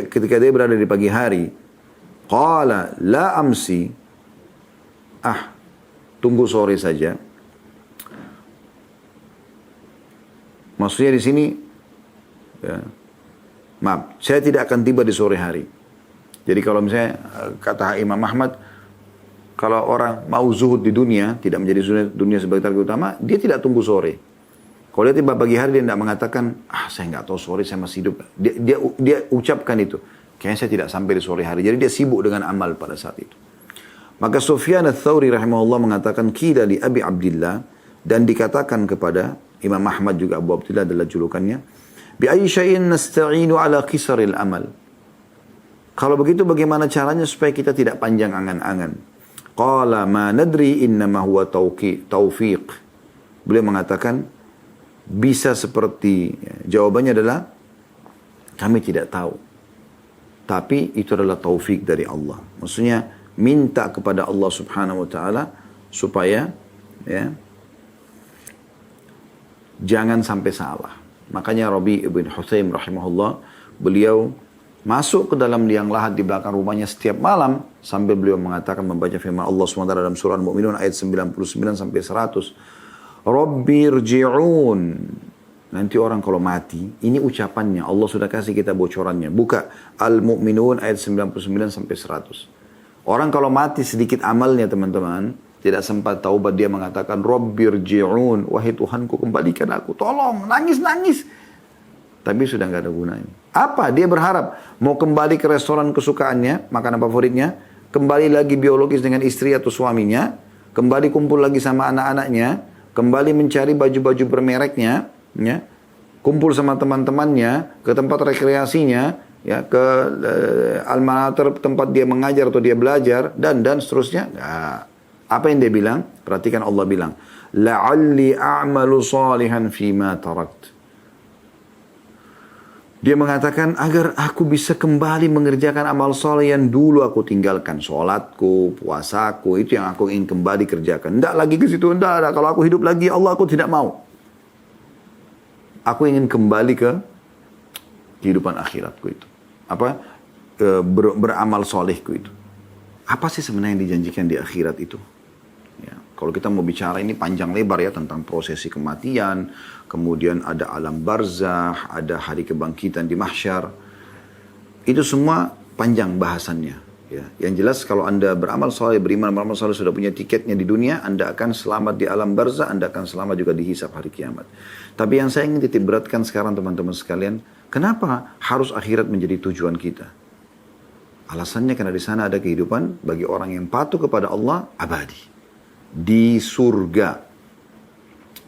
Ketika dia berada di pagi hari, qala la amsi. Tunggu sore saja. Maksudnya di sini, ya, maaf, saya tidak akan tiba di sore hari. Jadi kalau misalnya kata Imam Ahmad, kalau orang mau zuhud di dunia, tidak menjadi dunia sebagai target utama, dia tidak tunggu sore. Kalau dia tiba pagi hari, dia tidak mengatakan, saya nggak tahu sore, saya masih hidup. Dia ucapkan itu. Kayaknya saya tidak sampai di sore hari. Jadi dia sibuk dengan amal pada saat itu. Maka Sufyan ats-Tsauri rahimahullah mengatakan, qila li Abi Abdillah, dan dikatakan kepada Imam Ahmad juga Abu Abdillah adalah julukannya, bi ayyi syai'in nasta'inu ala qisaril amal. Kalau begitu bagaimana caranya supaya kita tidak panjang angan-angan? Qala ma nadri innama huwa taufiq. Beliau mengatakan bisa seperti, jawabannya adalah kami tidak tahu. Tapi itu adalah taufik dari Allah. Maksudnya minta kepada Allah Subhanahu wa taala supaya, ya, jangan sampai salah. Makanya Rabi' ibn Hutsaim rahimahullah, beliau masuk ke dalam liang lahat di belakang rumahnya setiap malam sambil beliau mengatakan, membaca firman Allah SWT dalam surah Al-Mu'minun ayat 99 sampai 100. Rabbi rji'un. Nanti orang kalau mati, ini ucapannya, Allah sudah kasih kita bocorannya. Buka Al-Mu'minun ayat 99 sampai 100. Orang kalau mati sedikit amalnya teman-teman, tidak sempat taubat, dia mengatakan, Rabbi rji'un, wahai Tuhanku kembalikan aku, tolong, nangis-nangis. tapi sudah nggak ada gunanya. Apa? Dia berharap mau kembali ke restoran kesukaannya, makanan favoritnya, kembali lagi biologis dengan istri atau suaminya, kembali kumpul lagi sama anak-anaknya, kembali mencari baju-baju bermereknya, ya, kumpul sama teman-temannya, ke tempat rekreasinya, ya, ke alma mater tempat dia mengajar atau dia belajar, dan seterusnya. Nah, apa yang dia bilang? Perhatikan Allah bilang, la'alli a'malu salihan fima tarakt. Dia mengatakan agar aku bisa kembali mengerjakan amal soleh yang dulu aku tinggalkan. Sholatku, puasaku, itu yang aku ingin kembali kerjakan. Tidak lagi ke situ, tidak. Kalau aku hidup lagi, Allah, aku tidak mau. Aku ingin kembali ke kehidupan akhiratku itu. Beramal solehku itu. Apa sih sebenarnya yang dijanjikan di akhirat itu? Ya, kalau kita mau bicara ini panjang lebar ya tentang prosesi kematian, kemudian ada alam barzah, ada hari kebangkitan di mahsyar. Itu semua panjang bahasannya. Ya. Yang jelas kalau Anda beramal soleh, beramal soleh, sudah punya tiketnya di dunia, Anda akan selamat di alam barzah, Anda akan selamat juga dihisab hari kiamat. Tapi yang saya ingin titik beratkan sekarang teman-teman sekalian, kenapa harus akhirat menjadi tujuan kita? Alasannya karena di sana ada kehidupan bagi orang yang patuh kepada Allah abadi. Di surga.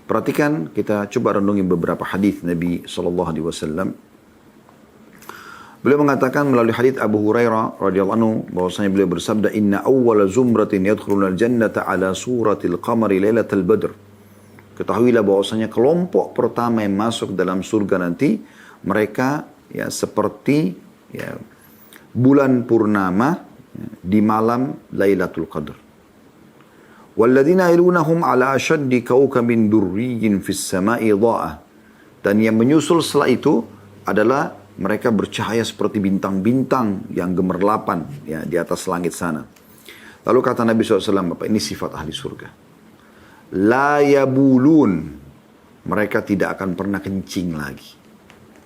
Perhatikan, kita coba renungi beberapa hadis Nabi SAW. Beliau mengatakan melalui hadis Abu Hurairah radhiyallahu anhu bahwasanya beliau bersabda, inna awwala zumratin yadkhuluna al-jannata ala suratil qamari lailatal badr. Ketahuilah bahwasanya kelompok pertama yang masuk dalam surga nanti, mereka ya seperti ya bulan purnama ya, di malam Lailatul Qadar. Walladzina yalunahum ala ashaddi kawkabin durriyyin fis sama'i dha'ah. Dan yang menyusul setelah itu adalah mereka bercahaya seperti bintang-bintang yang gemerlapan ya, di atas langit sana. Lalu kata Nabi SAW, Bapak, ini sifat ahli surga. La yabulun. Mereka tidak akan pernah kencing lagi.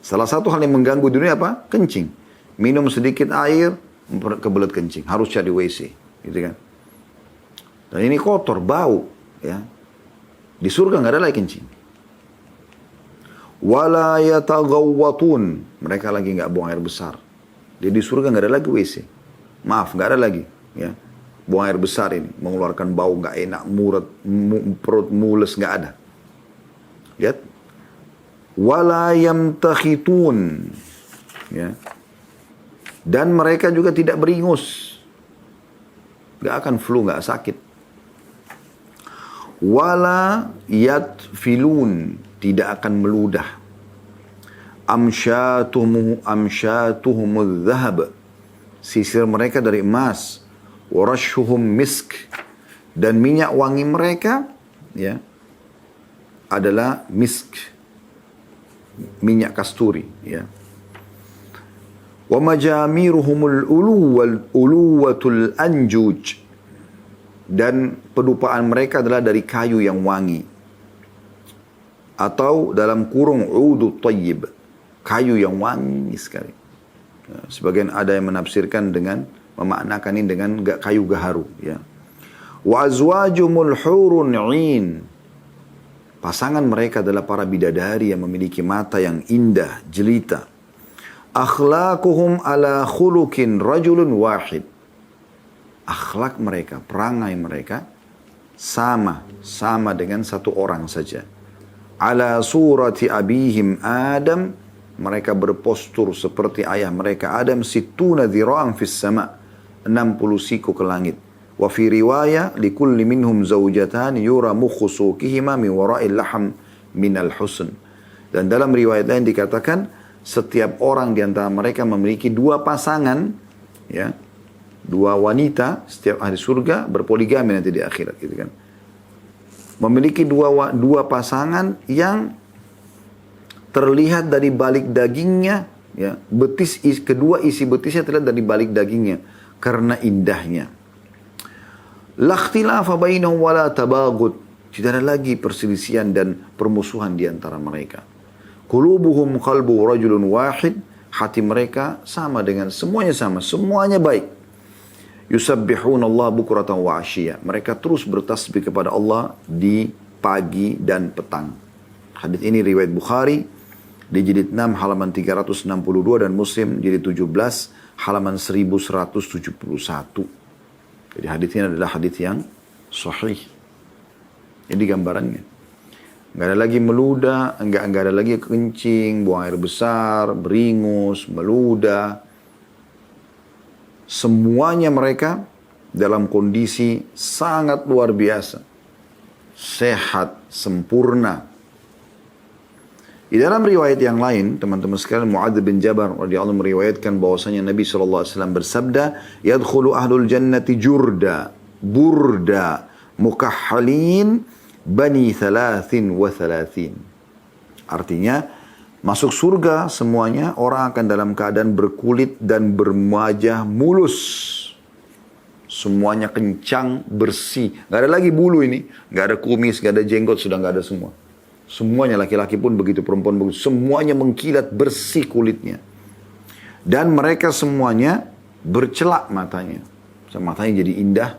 Salah satu hal yang mengganggu dunia apa? Kencing. Minum sedikit air, kebelet kencing. Harus cari WC. Gitu kan. Dan ini kotor, bau. Ya. Di surga nggak ada lagi kencing. Wala yataghawwatun. Mereka lagi nggak buang air besar. Jadi di surga nggak ada lagi WC. Maaf, nggak ada lagi. Ya. Buang air besar ini. Mengeluarkan bau nggak enak, perut mules, nggak ada. Lihat. Wala yamtakhitun. Ya. Dan mereka juga tidak beringus. Nggak akan flu, nggak sakit. Wala yatfilun, tidak akan meludah. Amsyatuhumul dhahab, sisir mereka dari emas. Warashuhum misk, dan minyak wangi mereka ya adalah misk, minyak kasturi ya. Wa majamiruhumul uluwatul anjuj, dan pedupaan mereka adalah dari kayu yang wangi. Atau dalam kurung udut tayyib, kayu yang wangi sekali. Sebagian ada yang menafsirkan dengan, memaknakan ini dengan kayu gaharu. Ya. Wa azwajumul hurun 'ain, pasangan mereka adalah para bidadari yang memiliki mata yang indah, jelita. Akhlaquhum ala khuluqin rajulun wahid, akhlak mereka, perangai mereka sama dengan satu orang saja. Ala surati abihim Adam, mereka berpostur seperti ayah mereka Adam, situna dhira'an fis sama', 60 siku ke langit. Wa fi riwayah likulli minhum zawjatan yura mukhu suqihima min wara'il laham minal husn. Dan dalam riwayat lain dikatakan setiap orang di antara mereka memiliki dua pasangan ya. Dua wanita, setiap ahli surga berpoligami nanti di akhirat gitu kan. Memiliki dua pasangan yang terlihat dari balik dagingnya ya, kedua isi betisnya terlihat dari balik dagingnya karena indahnya. La ikhtilafa bainahum wala tabaghut, tidak ada lagi perselisihan dan permusuhan di antara mereka. Qulubuhum qalbu rajulun wahid, hati mereka sama dengan semuanya baik. Yusabbihun Allah bukratan wa asyia. Mereka terus bertasbih kepada Allah di pagi dan petang. Hadis ini riwayat Bukhari di jilid 6 halaman 362 dan Muslim jilid 17 halaman 1171. Jadi hadis ini adalah hadis yang sahih. Ini gambarannya. Nggak ada lagi meludah, nggak ada lagi kencing, buang air besar, beringus, meludah. Semuanya mereka dalam kondisi sangat luar biasa. Sehat, sempurna. Di dalam riwayat yang lain, teman-teman sekalian, Mu'adz bin Jabal radhiyallahu anhu meriwayatkan bahwasanya Nabi SAW bersabda, "Yadkhulu ahlul jannati jurda, burda, mukahhalin, bani thalathin wa thalathin." Artinya, masuk surga semuanya orang akan dalam keadaan berkulit dan berwajah mulus. Semuanya kencang, bersih. Gak ada lagi bulu ini. Gak ada kumis, gak ada jenggot, sudah gak ada semua. Semuanya laki-laki pun begitu, perempuan begitu. Semuanya mengkilat bersih kulitnya. Dan mereka semuanya bercelak matanya. Matanya jadi indah.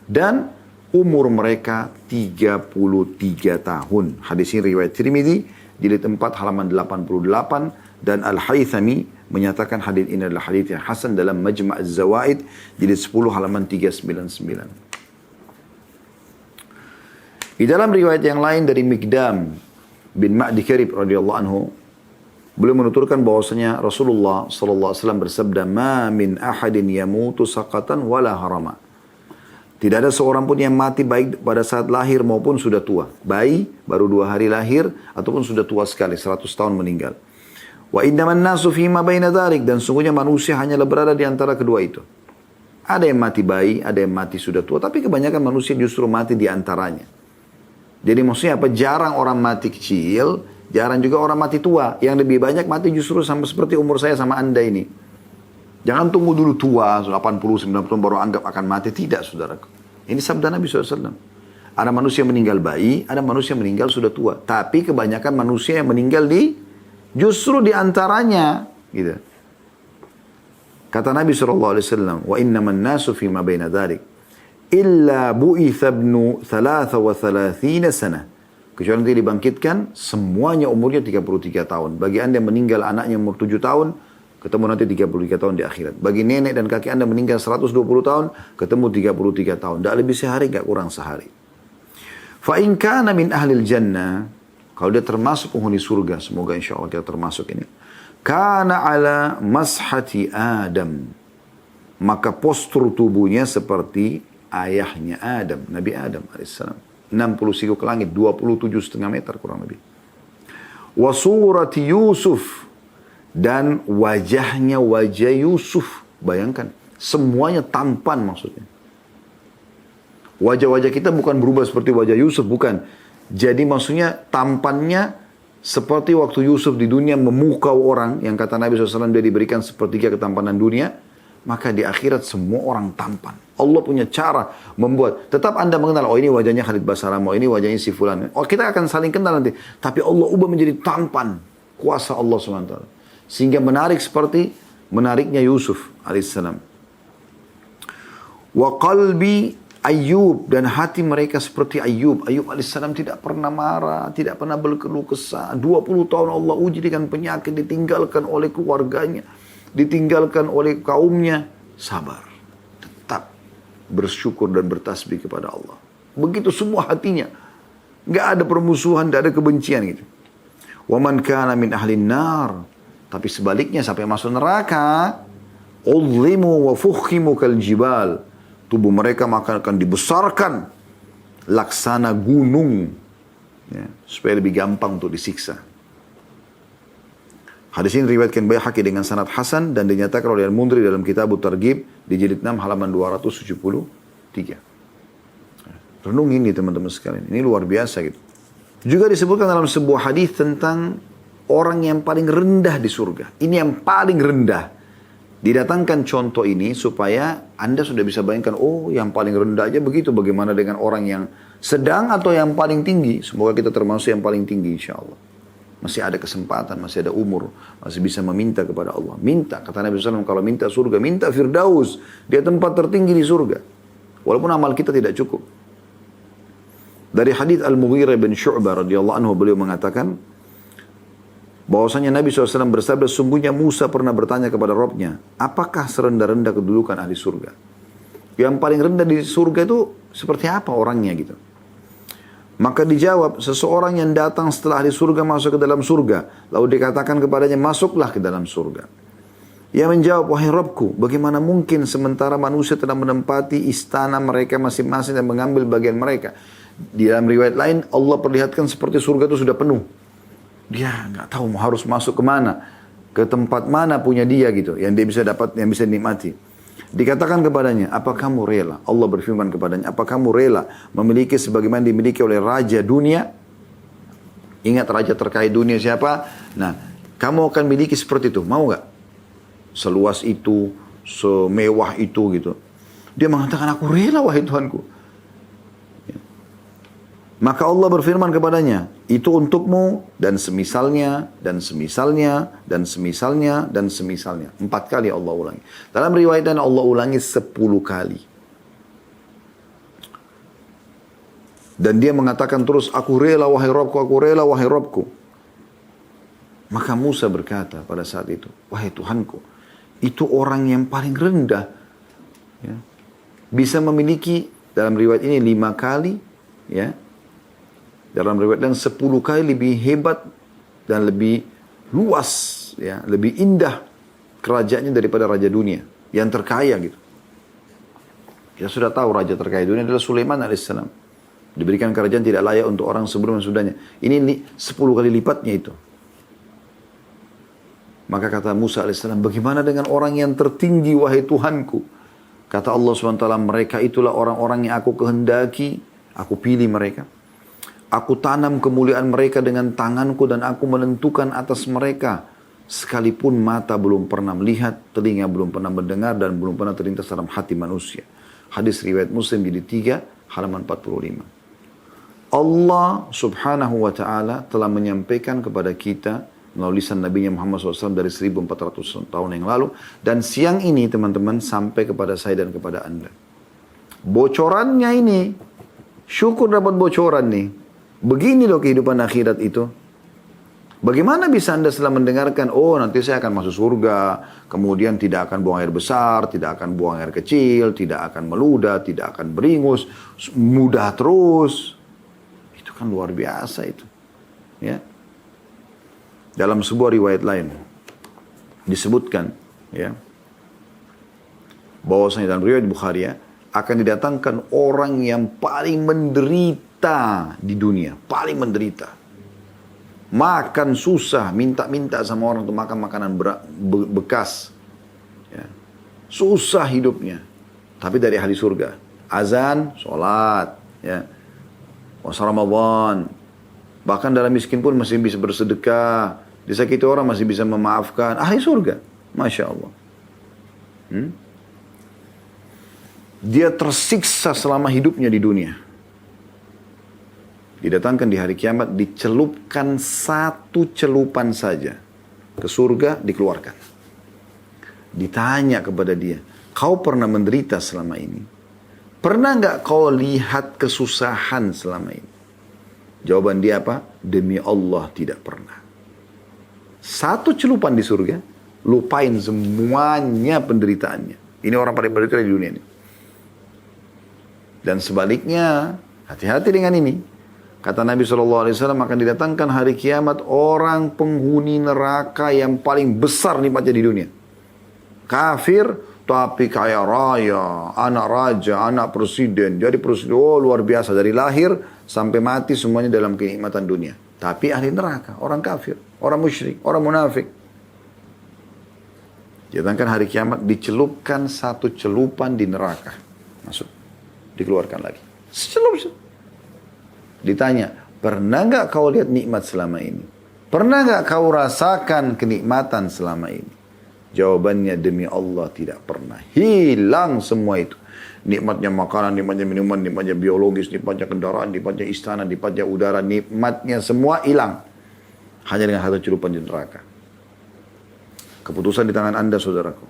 Dan umur mereka 33 tahun. Hadis ini riwayat Tirmidzi, jilid 4 halaman 88. Dan Al-Haythami menyatakan hadis ini adalah hadis yang hasan dalam Majma' Az-Zawaid, jilid 10 halaman 399. Di dalam riwayat yang lain dari Miqdam bin Ma'di Karib radhiyallahu anhu, beliau menuturkan bahwasanya Rasulullah sallallahu alaihi wasallam bersabda, "Ma min ahadin yamutu saqatan wala harama." Tidak ada seorang pun yang mati baik pada saat lahir maupun sudah tua. Bayi baru 2 hari lahir ataupun sudah tua sekali 100 tahun meninggal. Wa innaman nasu fima baina dzalik, dan sungguhnya manusia hanyalah berada di antara kedua itu. Ada yang mati bayi, ada yang mati sudah tua, tapi kebanyakan manusia justru mati di antaranya. Jadi maksudnya apa? Jarang orang mati kecil, jarang juga orang mati tua. Yang lebih banyak mati justru sama seperti umur saya sama Anda ini. Jangan tunggu dulu tua, 80, 90 tahun baru anggap akan mati. Tidak, saudaraku. Ini sabda Nabi SAW. Ada manusia meninggal bayi, ada manusia meninggal sudah tua. Tapi kebanyakan manusia yang meninggal justru di antaranya. Gitu. Kata Nabi SAW, "Wa innaman nasu fima baina dzalik. Illa bu'itha ibnu 33 sana." Kecuali nanti dibangkitkan, semuanya umurnya 33 tahun. Bagi anda yang meninggal anaknya umur 7 tahun, ketemu nanti 33 tahun di akhirat. Bagi nenek dan kakek anda meninggal 120 tahun, ketemu 33 tahun. Tidak lebih sehari, tidak kurang sehari. Fa'in kana min ahlil jannah, kalau dia termasuk penghuni surga, semoga insya Allah kita termasuk ini. Kana ala mashati Adam, maka postur tubuhnya seperti ayahnya Adam, Nabi Adam alaihissalam. 60 siku ke langit, 27,5 meter kurang lebih. Wa surati Yusuf, dan wajahnya wajah Yusuf. Bayangkan, semuanya tampan maksudnya. Wajah-wajah kita bukan berubah seperti wajah Yusuf, bukan. Jadi maksudnya tampannya seperti waktu Yusuf di dunia memukau orang, yang kata Nabi SAW dia diberikan sepertiga ketampanan dunia. Maka di akhirat semua orang tampan. Allah punya cara membuat. Tetap anda mengenal, oh ini wajahnya Khalid Basalam, oh ini wajahnya si Fulan. Oh kita akan saling kenal nanti. Tapi Allah ubah menjadi tampan. Kuasa Allah SWT. Sehingga menarik seperti menariknya Yusuf alaihissalam. Wa qalbi Ayyub, dan hati mereka seperti Ayyub. Ayyub alaihissalam tidak pernah marah, tidak pernah berkeluh kesah. 20 tahun Allah uji dengan penyakit, ditinggalkan oleh keluarganya, ditinggalkan oleh kaumnya, sabar, tetap bersyukur dan bertasbih kepada Allah. Begitu semua hatinya, nggak ada permusuhan, nggak ada kebencian gitu. Wa man kana min ahlin nar, tapi sebaliknya sampai masuk neraka, udhimu wa fukhimu kal jibal, tubuh mereka maka akan dibesarkan laksana gunung, ya, supaya lebih gampang untuk disiksa. Hadis ini diriwayatkan Baihaqi dengan sanad hasan dan dinyatakan oleh Al-Mundhiri dalam Kitab At-Targhib di jilid 6 halaman 273. Renung ini teman-teman sekalian, ini luar biasa gitu. Juga disebutkan dalam sebuah hadis tentang orang yang paling rendah di surga. Ini yang paling rendah. Didatangkan contoh ini supaya anda sudah bisa bayangkan, oh yang paling rendah aja begitu, bagaimana dengan orang yang sedang atau yang paling tinggi. Semoga kita termasuk yang paling tinggi insya Allah. Masih ada kesempatan, masih ada umur, masih bisa meminta kepada Allah. Minta, kata Nabi SAW, kalau minta surga, minta Firdaus. Dia tempat tertinggi di surga. Walaupun amal kita tidak cukup. Dari hadits Al-Mughirah bin Syu'bah radhiyallahu anhu, beliau mengatakan, Bahwasanya Nabi SAW bersabda, sungguhnya Musa pernah bertanya kepada Robnya, apakah serendah-rendah kedudukan ahli surga? Yang paling rendah di surga itu seperti apa orangnya gitu. Maka dijawab, seseorang yang datang setelah ahli surga masuk ke dalam surga. Lalu dikatakan kepadanya, masuklah ke dalam surga. Ia menjawab, wahai Rabbku, bagaimana mungkin sementara manusia telah menempati istana mereka masing-masing dan mengambil bagian mereka. Di dalam riwayat lain, Allah perlihatkan seperti surga itu sudah penuh. Dia nggak tahu harus masuk kemana, ke tempat mana punya dia gitu, yang dia bisa dapat, yang bisa dinikmati. Dikatakan kepadanya, apa kamu rela? Allah berfirman kepadanya, apa kamu rela memiliki sebagaimana dimiliki oleh raja dunia? Ingat raja terkait dunia siapa? Nah, kamu akan miliki seperti itu, mau nggak? Seluas itu, semewah itu gitu. Dia mengatakan, aku rela wahai Tuhanku. Maka Allah berfirman kepadanya, itu untukmu dan semisalnya, dan semisalnya, dan semisalnya, dan semisalnya. 4 kali Allah ulangi. Dalam riwayat dan Allah ulangi 10 kali. Dan dia mengatakan terus, aku rela wahai Rabbku, aku rela wahai Rabbku. Maka Musa berkata pada saat itu, wahai Tuhanku, itu orang yang paling rendah. Ya, bisa memiliki, dalam riwayat ini 5 kali, ya. Dalam riwayat dan 10 kali lebih hebat dan lebih luas, ya, lebih indah kerajaannya daripada raja dunia yang terkaya gitu. Kita sudah tahu raja terkaya dunia adalah Sulaiman alaihissalam. Diberikan kerajaan tidak layak untuk orang sebelum dan sudahnya. Ini 10 kali lipatnya itu. Maka kata Musa alaihissalam, bagaimana dengan orang yang tertinggi wahai Tuhanku? Kata Allah SWT, mereka itulah orang-orang yang aku kehendaki, aku pilih mereka. Aku tanam kemuliaan mereka dengan tanganku dan aku menentukan atas mereka. Sekalipun mata belum pernah melihat, telinga belum pernah mendengar, dan belum pernah terlintas dalam hati manusia. Hadis riwayat Muslim jilid 3 halaman 45. Allah subhanahu wa ta'ala telah menyampaikan kepada kita melalui lisan Nabi Muhammad SAW dari 1400 tahun yang lalu. Dan siang ini teman-teman sampai kepada saya dan kepada anda. Bocorannya ini, syukur dapat bocoran nih. Begini loh kehidupan akhirat itu. Bagaimana bisa anda setelah mendengarkan, oh nanti saya akan masuk surga, kemudian tidak akan buang air besar, tidak akan buang air kecil, tidak akan meludah, tidak akan beringus, mudah terus. Itu kan luar biasa itu. Ya. Dalam sebuah riwayat lain disebutkan, ya, bahwasanya dalam riwayat Bukhari, ya, akan didatangkan orang yang paling menderita di dunia, paling menderita. Makan susah, minta-minta sama orang untuk makan makanan bekas. Ya. Susah hidupnya. Tapi dari ahli surga. Azan, sholat. Ya. Puasa Ramadan. Bahkan dalam miskin pun masih bisa bersedekah. Disakiti orang masih bisa memaafkan. Ahli surga. Masya Allah. Dia tersiksa selama hidupnya di dunia. Didatangkan di hari kiamat, dicelupkan 1 celupan saja. Ke surga, dikeluarkan. Ditanya kepada dia, kau pernah menderita selama ini? Pernah nggak kau lihat kesusahan selama ini? Jawaban dia apa? Demi Allah tidak pernah. 1 celupan di surga, lupain semuanya penderitaannya. Ini orang paling menderita di dunia ini. Dan sebaliknya, hati-hati dengan ini. Kata Nabi SAW, akan didatangkan hari kiamat orang penghuni neraka yang paling besar nikmatnya di dunia. Kafir, tapi kaya raya, anak raja, anak presiden. Jadi presiden, oh luar biasa. Dari lahir sampai mati semuanya dalam kenikmatan dunia. Tapi ahli neraka, orang kafir, orang musyrik, orang munafik. Didatangkan hari kiamat, dicelupkan 1 celupan di neraka. Masuk, dikeluarkan lagi. Secelup. Ditanya, pernah nggak kau lihat nikmat selama ini? Pernah nggak kau rasakan kenikmatan selama ini? Jawabannya, demi Allah tidak pernah. Hilang semua itu. Nikmatnya makanan, nikmatnya minuman, nikmatnya biologis, nikmatnya kendaraan, nikmatnya istana, nikmatnya udara, nikmatnya semua hilang. Hanya dengan 1 celupan di neraka. Keputusan di tangan anda, saudaraku.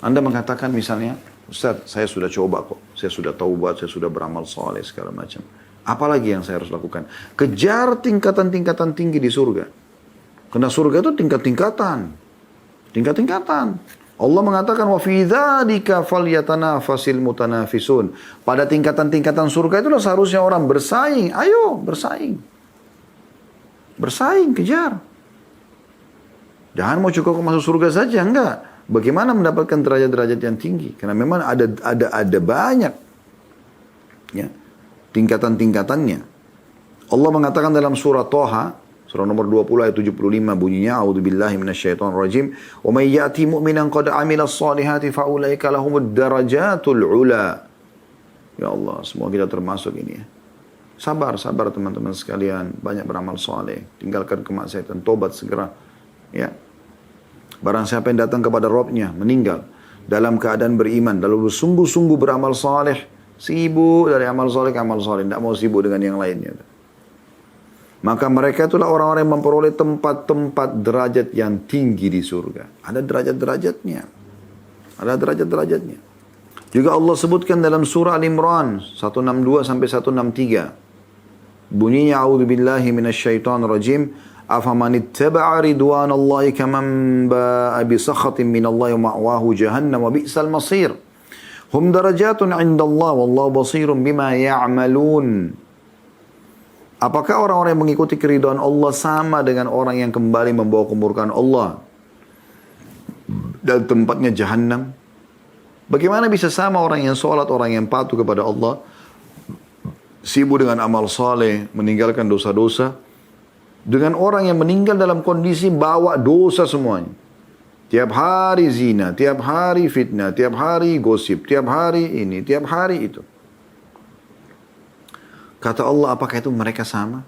Anda mengatakan misalnya, Ustaz, saya sudah coba kok. Saya sudah taubat, saya sudah beramal soleh, segala macam. Apalagi yang saya harus lakukan? Kejar tingkatan-tingkatan tinggi di surga. Karena surga itu tingkat-tingkatan. Tingkat-tingkatan. Allah mengatakan wa fi dzalika falyatanafasil mutanafisun. Pada tingkatan-tingkatan surga itulah seharusnya orang bersaing. Ayo bersaing. Bersaing, kejar. Jangan mau cukup masuk surga saja, enggak. Bagaimana mendapatkan derajat-derajat yang tinggi? Karena memang ada banyak ya, tingkatan-tingkatannya. Allah mengatakan dalam surah Toha, surah nomor 20 ayat 75 bunyinya, A'udzubillahi minasyaitonir rajim, "Wa may ya'ti mu'minan qad 'amilas shalihati fa ulaika lahumud darajatul 'ula." Ya Allah, semua kita termasuk ini ya. Sabar teman-teman sekalian, banyak beramal saleh, tinggalkan kemaksiatan, tobat segera. Ya. Barang siapa yang datang kepada Rabbnya, meninggal dalam keadaan beriman, lalu bersungguh-sungguh beramal saleh, sibuk dari amal saleh ke amal saleh, tidak mau sibuk dengan yang lainnya. Maka mereka itulah orang-orang yang memperoleh tempat-tempat derajat yang tinggi di surga. Ada derajat-derajatnya. Ada derajat-derajatnya. Juga Allah sebutkan dalam surah Al-Imran 162 sampai 163. Bunyinya a'udzubillahi minasyaitonir rajim. Afaman ittaba'a ridwanallahi kaman ba'a bi sakhatin minallahi wa ma'wahu jahannam wa bi'sal masir. Hum darajatun 'indallah wallahu basirun bima ya'malun. Apakah orang-orang yang mengikuti keridhaan Allah sama dengan orang yang kembali membawa kemurkaan Allah dan tempatnya jahannam? Bagaimana bisa sama orang yang sholat, orang yang patuh kepada Allah, sibuk dengan amal saleh, meninggalkan dosa-dosa, dengan orang yang meninggal dalam kondisi bawa dosa semuanya. Tiap hari zina, tiap hari fitnah, tiap hari gosip, tiap hari ini, tiap hari itu. Kata Allah, apakah itu mereka sama?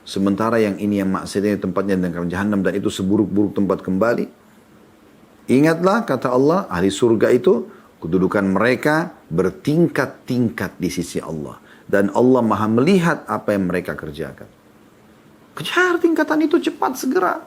Sementara yang ini yang maksiatnya tempatnya dengan jahannam dan itu seburuk-buruk tempat kembali. Ingatlah, kata Allah, ahli surga itu kedudukan mereka bertingkat-tingkat di sisi Allah. Dan Allah maha melihat apa yang mereka kerjakan. Kejar tingkatan itu cepat segera.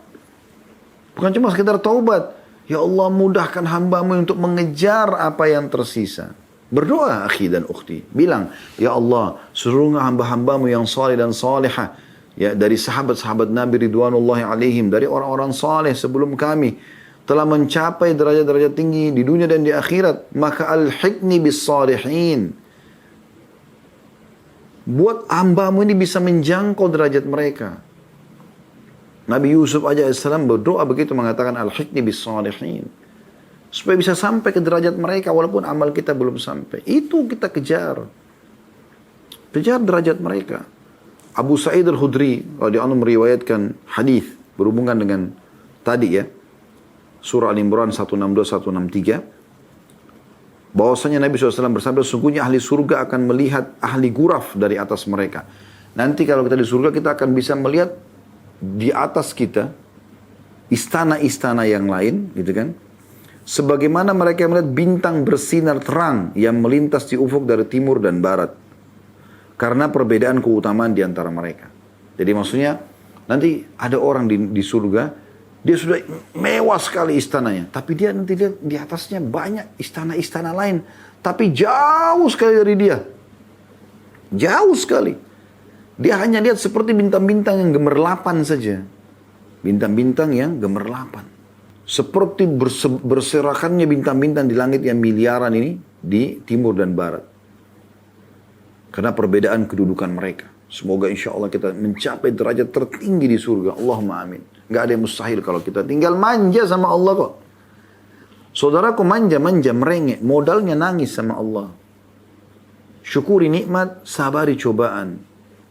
Bukan cuma sekedar taubat. Ya Allah, mudahkan hambamu untuk mengejar apa yang tersisa. Berdoa akhi dan ukhti. Bilang, ya Allah, seluruh hamba-hambamu yang saleh dan salihah, ya, dari sahabat-sahabat Nabi Ridwanullahi alaihim, dari orang-orang saleh sebelum kami, telah mencapai derajat-derajat tinggi di dunia dan di akhirat. Maka alhiqni bis salihin. Buat hambamu ini bisa menjangkau derajat mereka. Nabi Yusuf AS berdoa begitu, mengatakan al-hikni bis salihin. Supaya bisa sampai ke derajat mereka walaupun amal kita belum sampai. Itu kita kejar. Kejar derajat mereka. Abu Sa'id al-Khudri radhiyallahu anhu meriwayatkan hadis berhubungan dengan tadi ya. Surah Al-Imran 162-163. Bahwasanya Nabi SAW bersabda, sungguhnya ahli surga akan melihat ahli guraf dari atas mereka. Nanti kalau kita di surga kita akan bisa melihat di atas kita istana-istana yang lain, gitu kan? Sebagaimana mereka melihat bintang bersinar terang yang melintas di ufuk dari timur dan barat. Karena perbedaan keutamaan di antara mereka. Jadi maksudnya nanti ada orang di surga, dia sudah mewah sekali istananya, tapi dia nanti lihat di atasnya banyak istana-istana lain, tapi jauh sekali dari dia. Jauh sekali. Dia hanya lihat seperti bintang-bintang yang gemerlapan saja. Bintang-bintang yang gemerlapan. Seperti berserakannya bintang-bintang di langit yang miliaran ini di timur dan barat. Karena perbedaan kedudukan mereka. Semoga insya Allah kita mencapai derajat tertinggi di surga. Allahumma amin. Gak ada yang mustahil kalau kita tinggal manja sama Allah kok. Saudaraku manja-manja merengek. Modalnya nangis sama Allah. Syukuri nikmat, sabari cobaan.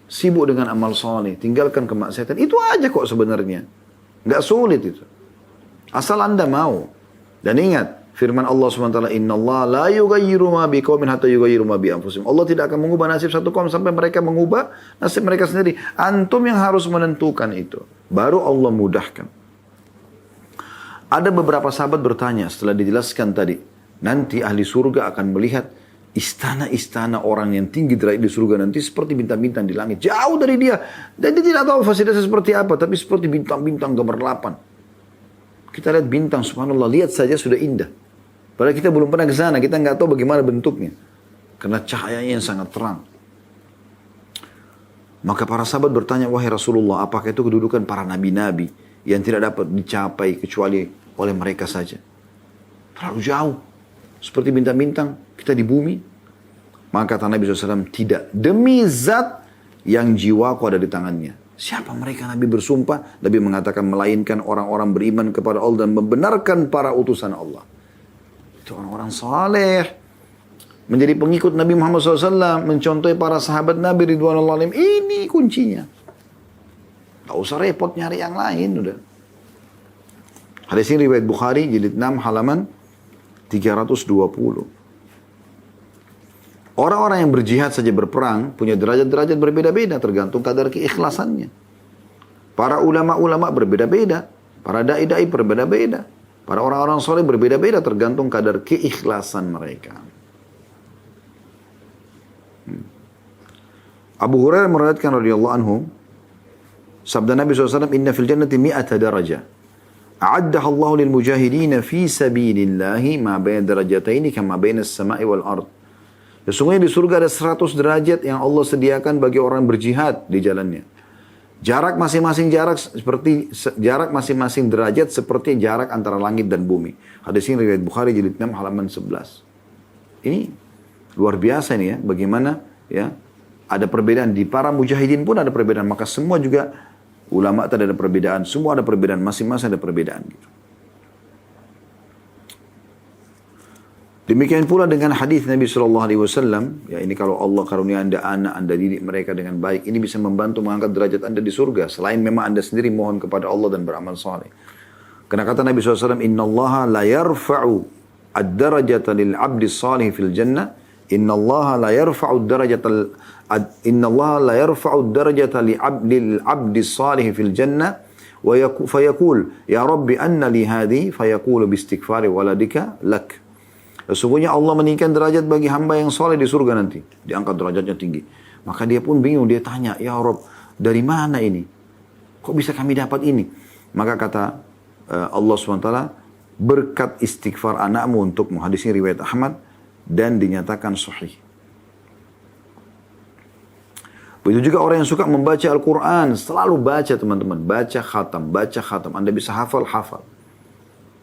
Sibuk dengan amal soleh, tinggalkan kemaksiatan. Itu aja kok sebenarnya. Gak sulit itu. Asal Anda mau. Dan ingat, firman Allah SWT, Inna Allah la yughayyiru ma biqaumin hatta yughayyiru ma bi anfusihim. Allah tidak akan mengubah nasib satu kaum sampai mereka mengubah nasib mereka sendiri. Antum yang harus menentukan itu. Baru Allah mudahkan. Ada beberapa sahabat bertanya setelah dijelaskan tadi. Nanti ahli surga akan melihat istana-istana orang yang tinggi derajat di surga nanti seperti bintang-bintang di langit. Jauh dari dia. Dan dia tidak tahu fasilitasnya seperti apa. Tapi seperti bintang-bintang gemerlapan. Kita lihat bintang, subhanallah. Lihat saja sudah indah. Padahal kita belum pernah ke sana. Kita nggak tahu bagaimana bentuknya. Karena cahayanya yang sangat terang. Maka para sahabat bertanya, wahai Rasulullah, apakah itu kedudukan para nabi-nabi yang tidak dapat dicapai kecuali oleh mereka saja. Terlalu jauh. Seperti bintang-bintang kita di bumi. Maka kata Nabi SAW, tidak. Demi zat yang jiwaku ada di tangannya. Siapa mereka? Nabi bersumpah. Nabi mengatakan melainkan orang-orang beriman kepada Allah dan membenarkan para utusan Allah. Itu orang-orang saleh. Menjadi pengikut Nabi Muhammad SAW. Mencontohi para sahabat Nabi Ridwanullah alaihim. Ini kuncinya. Tak usah repot nyari yang lain. Udah. Hadis ini riwayat Bukhari jilid 6 halaman 320. Orang-orang yang berjihad saja berperang punya derajat-derajat berbeda-beda tergantung kadar keikhlasannya. Para ulama-ulama berbeda-beda, para dai-dai berbeda-beda, para orang-orang soleh berbeda-beda tergantung kadar keikhlasan mereka. Abu Hurairah meriwayatkan radhiyallahu anhu, sabda Nabi SAW, "Inna fil jannati mi'ata darajah. A'addaha Allah lil mujahidin fi sabilillahi ma baina darajataini kama baina as-sama'i wal ard." Sesungguhnya di surga ada 100 derajat yang Allah sediakan bagi orang berjihad di jalannya. Jarak masing-masing derajat seperti jarak antara langit dan bumi. Hadis ini riwayat Bukhari jilid 6 halaman 11. Ini luar biasa ini ya, bagaimana ya ada perbedaan di para mujahidin pun ada perbedaan, maka semua juga ulama tadi ada perbedaan, semua ada perbedaan, masing-masing ada perbedaan gitu. Demikian pula dengan hadis Nabi SAW, ya ini kalau Allah karunia anda anak, anda didik mereka dengan baik, ini bisa membantu mengangkat derajat anda di surga, selain memang anda sendiri mohon kepada Allah dan beramal saleh. Karena kata Nabi SAW, Inna Allah la yarfa'u ad-darajata lil abdi salih fil jannah, Inna Allah la yarfa'u ad-darajata lil abdi salih fil jannah, fayaqul, ya Rabbi anna li hadhi, fayaqulu bistighfari waladika lak. Sesungguhnya Allah meninggikan derajat bagi hamba yang soleh di surga nanti. Diangkat derajatnya tinggi. Maka dia pun bingung. Dia tanya, ya Rabb, dari mana ini? Kok bisa kami dapat ini? Maka kata Allah SWT, berkat istighfar anakmu untukmu. Hadis ini riwayat Ahmad dan dinyatakan sahih. Begitu juga orang yang suka membaca Al-Quran. Selalu baca teman-teman. Baca khatam. Anda bisa hafal.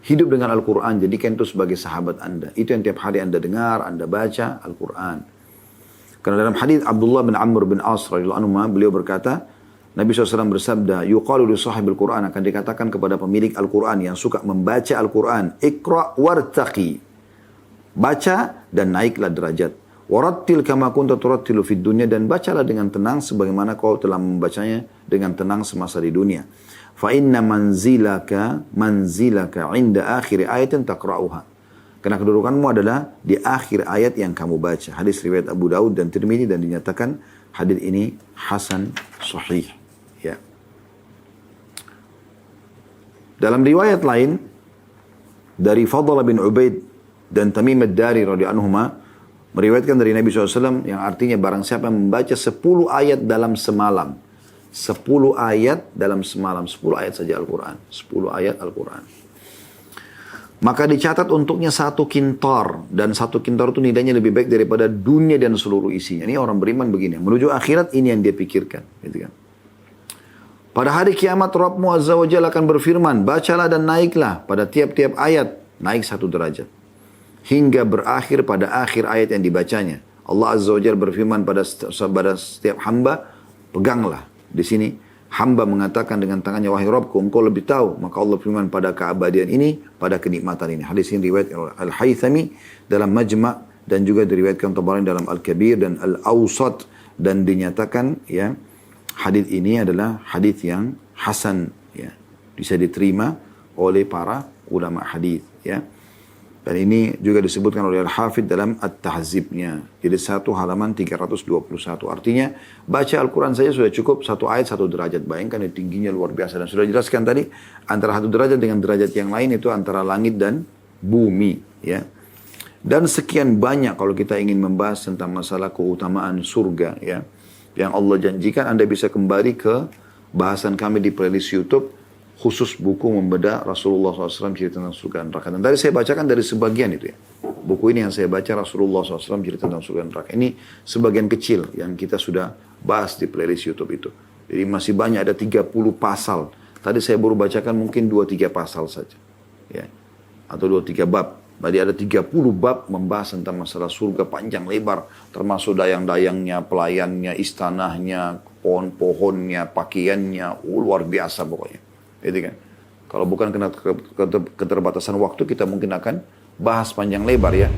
Hidup dengan Al-Quran, jadikan itu sebagai sahabat anda. Itu yang tiap hari anda dengar, anda baca Al-Quran. Karena dalam hadis Abdullah bin Amr bin As radhiyallahu anhu, beliau berkata, Nabi SAW bersabda, yuqalu li sahibil Quran, akan dikatakan kepada pemilik Al-Quran yang suka membaca Al-Quran, Iqra' wartaqi. Baca dan naiklah derajat. Warattil kama kunta turattilu fid dunya, dan bacalah dengan tenang sebagaimana kau telah membacanya dengan tenang semasa di dunia. Fa inna manzilaka inda akhir ayatin taqra'uha. Karena kedudukanmu adalah di akhir ayat yang kamu baca. Hadis riwayat Abu Daud dan Tirmidzi dan dinyatakan hadis ini hasan sahih. Ya. Dalam riwayat lain dari Fadl bin Ubaid dan Tamim ad-Dari radhiyallahu anhuma meriwayatkan dari Nabi SAW yang artinya barang siapa yang membaca 10 ayat dalam semalam. 10 ayat dalam semalam. 10 ayat saja Al-Quran. 10 ayat Al-Quran. Maka dicatat untuknya 1 kintar. Dan 1 kintar itu nilainya lebih baik daripada dunia dan seluruh isinya. Ini orang beriman begini. Menuju akhirat ini yang dia pikirkan. Gitu kan. Pada hari kiamat Rabbmu Azza wa Jalla akan berfirman. Bacalah dan naiklah pada tiap-tiap ayat. Naik 1 derajat. Hingga berakhir pada akhir ayat yang dibacanya. Allah Azza wa Jalla berfirman pada setiap hamba. Peganglah. Di sini hamba mengatakan dengan tangannya, wahai Rabbku, engkau lebih tahu. Maka Allah firman pada keabadian ini, pada kenikmatan ini. Hadis ini riwayat Al-Haythami dalam Majma' dan juga diriwayatkan Tabarani dalam Al-Kabir dan Al-Awsat, dan dinyatakan ya hadis ini adalah hadis yang hasan, ya, bisa diterima oleh para ulama hadis, ya. Dan ini juga disebutkan oleh Al-Hafidh dalam At-Tahzibnya. Jadi 1 halaman 321. Artinya baca Al-Quran saja sudah cukup 1 ayat 1 derajat. Bayangkan ini tingginya luar biasa. Dan sudah jelaskan tadi antara 1 derajat dengan derajat yang lain itu antara langit dan bumi. Ya. Dan sekian banyak kalau kita ingin membahas tentang masalah keutamaan surga. Ya, yang Allah janjikan, Anda bisa kembali ke bahasan kami di playlist YouTube. Khusus buku membedah Rasulullah SAW cerita tentang surga dan neraka. Dan tadi saya bacakan dari sebagian itu ya. Buku ini yang saya baca Rasulullah SAW cerita tentang surga dan neraka. Ini sebagian kecil yang kita sudah bahas di playlist YouTube itu. Jadi masih banyak, ada 30 pasal Tadi saya baru bacakan mungkin 2-3 pasal saja. Ya. Atau 2-3 bab. Berarti ada 30 bab membahas tentang masalah surga panjang lebar. Termasuk dayang-dayangnya, pelayannya, istanahnya, pohon-pohonnya, pakaiannya. Luar biasa pokoknya. Gitu kan. Kalau bukan karena keterbatasan waktu, kita mungkin akan bahas panjang lebar ya.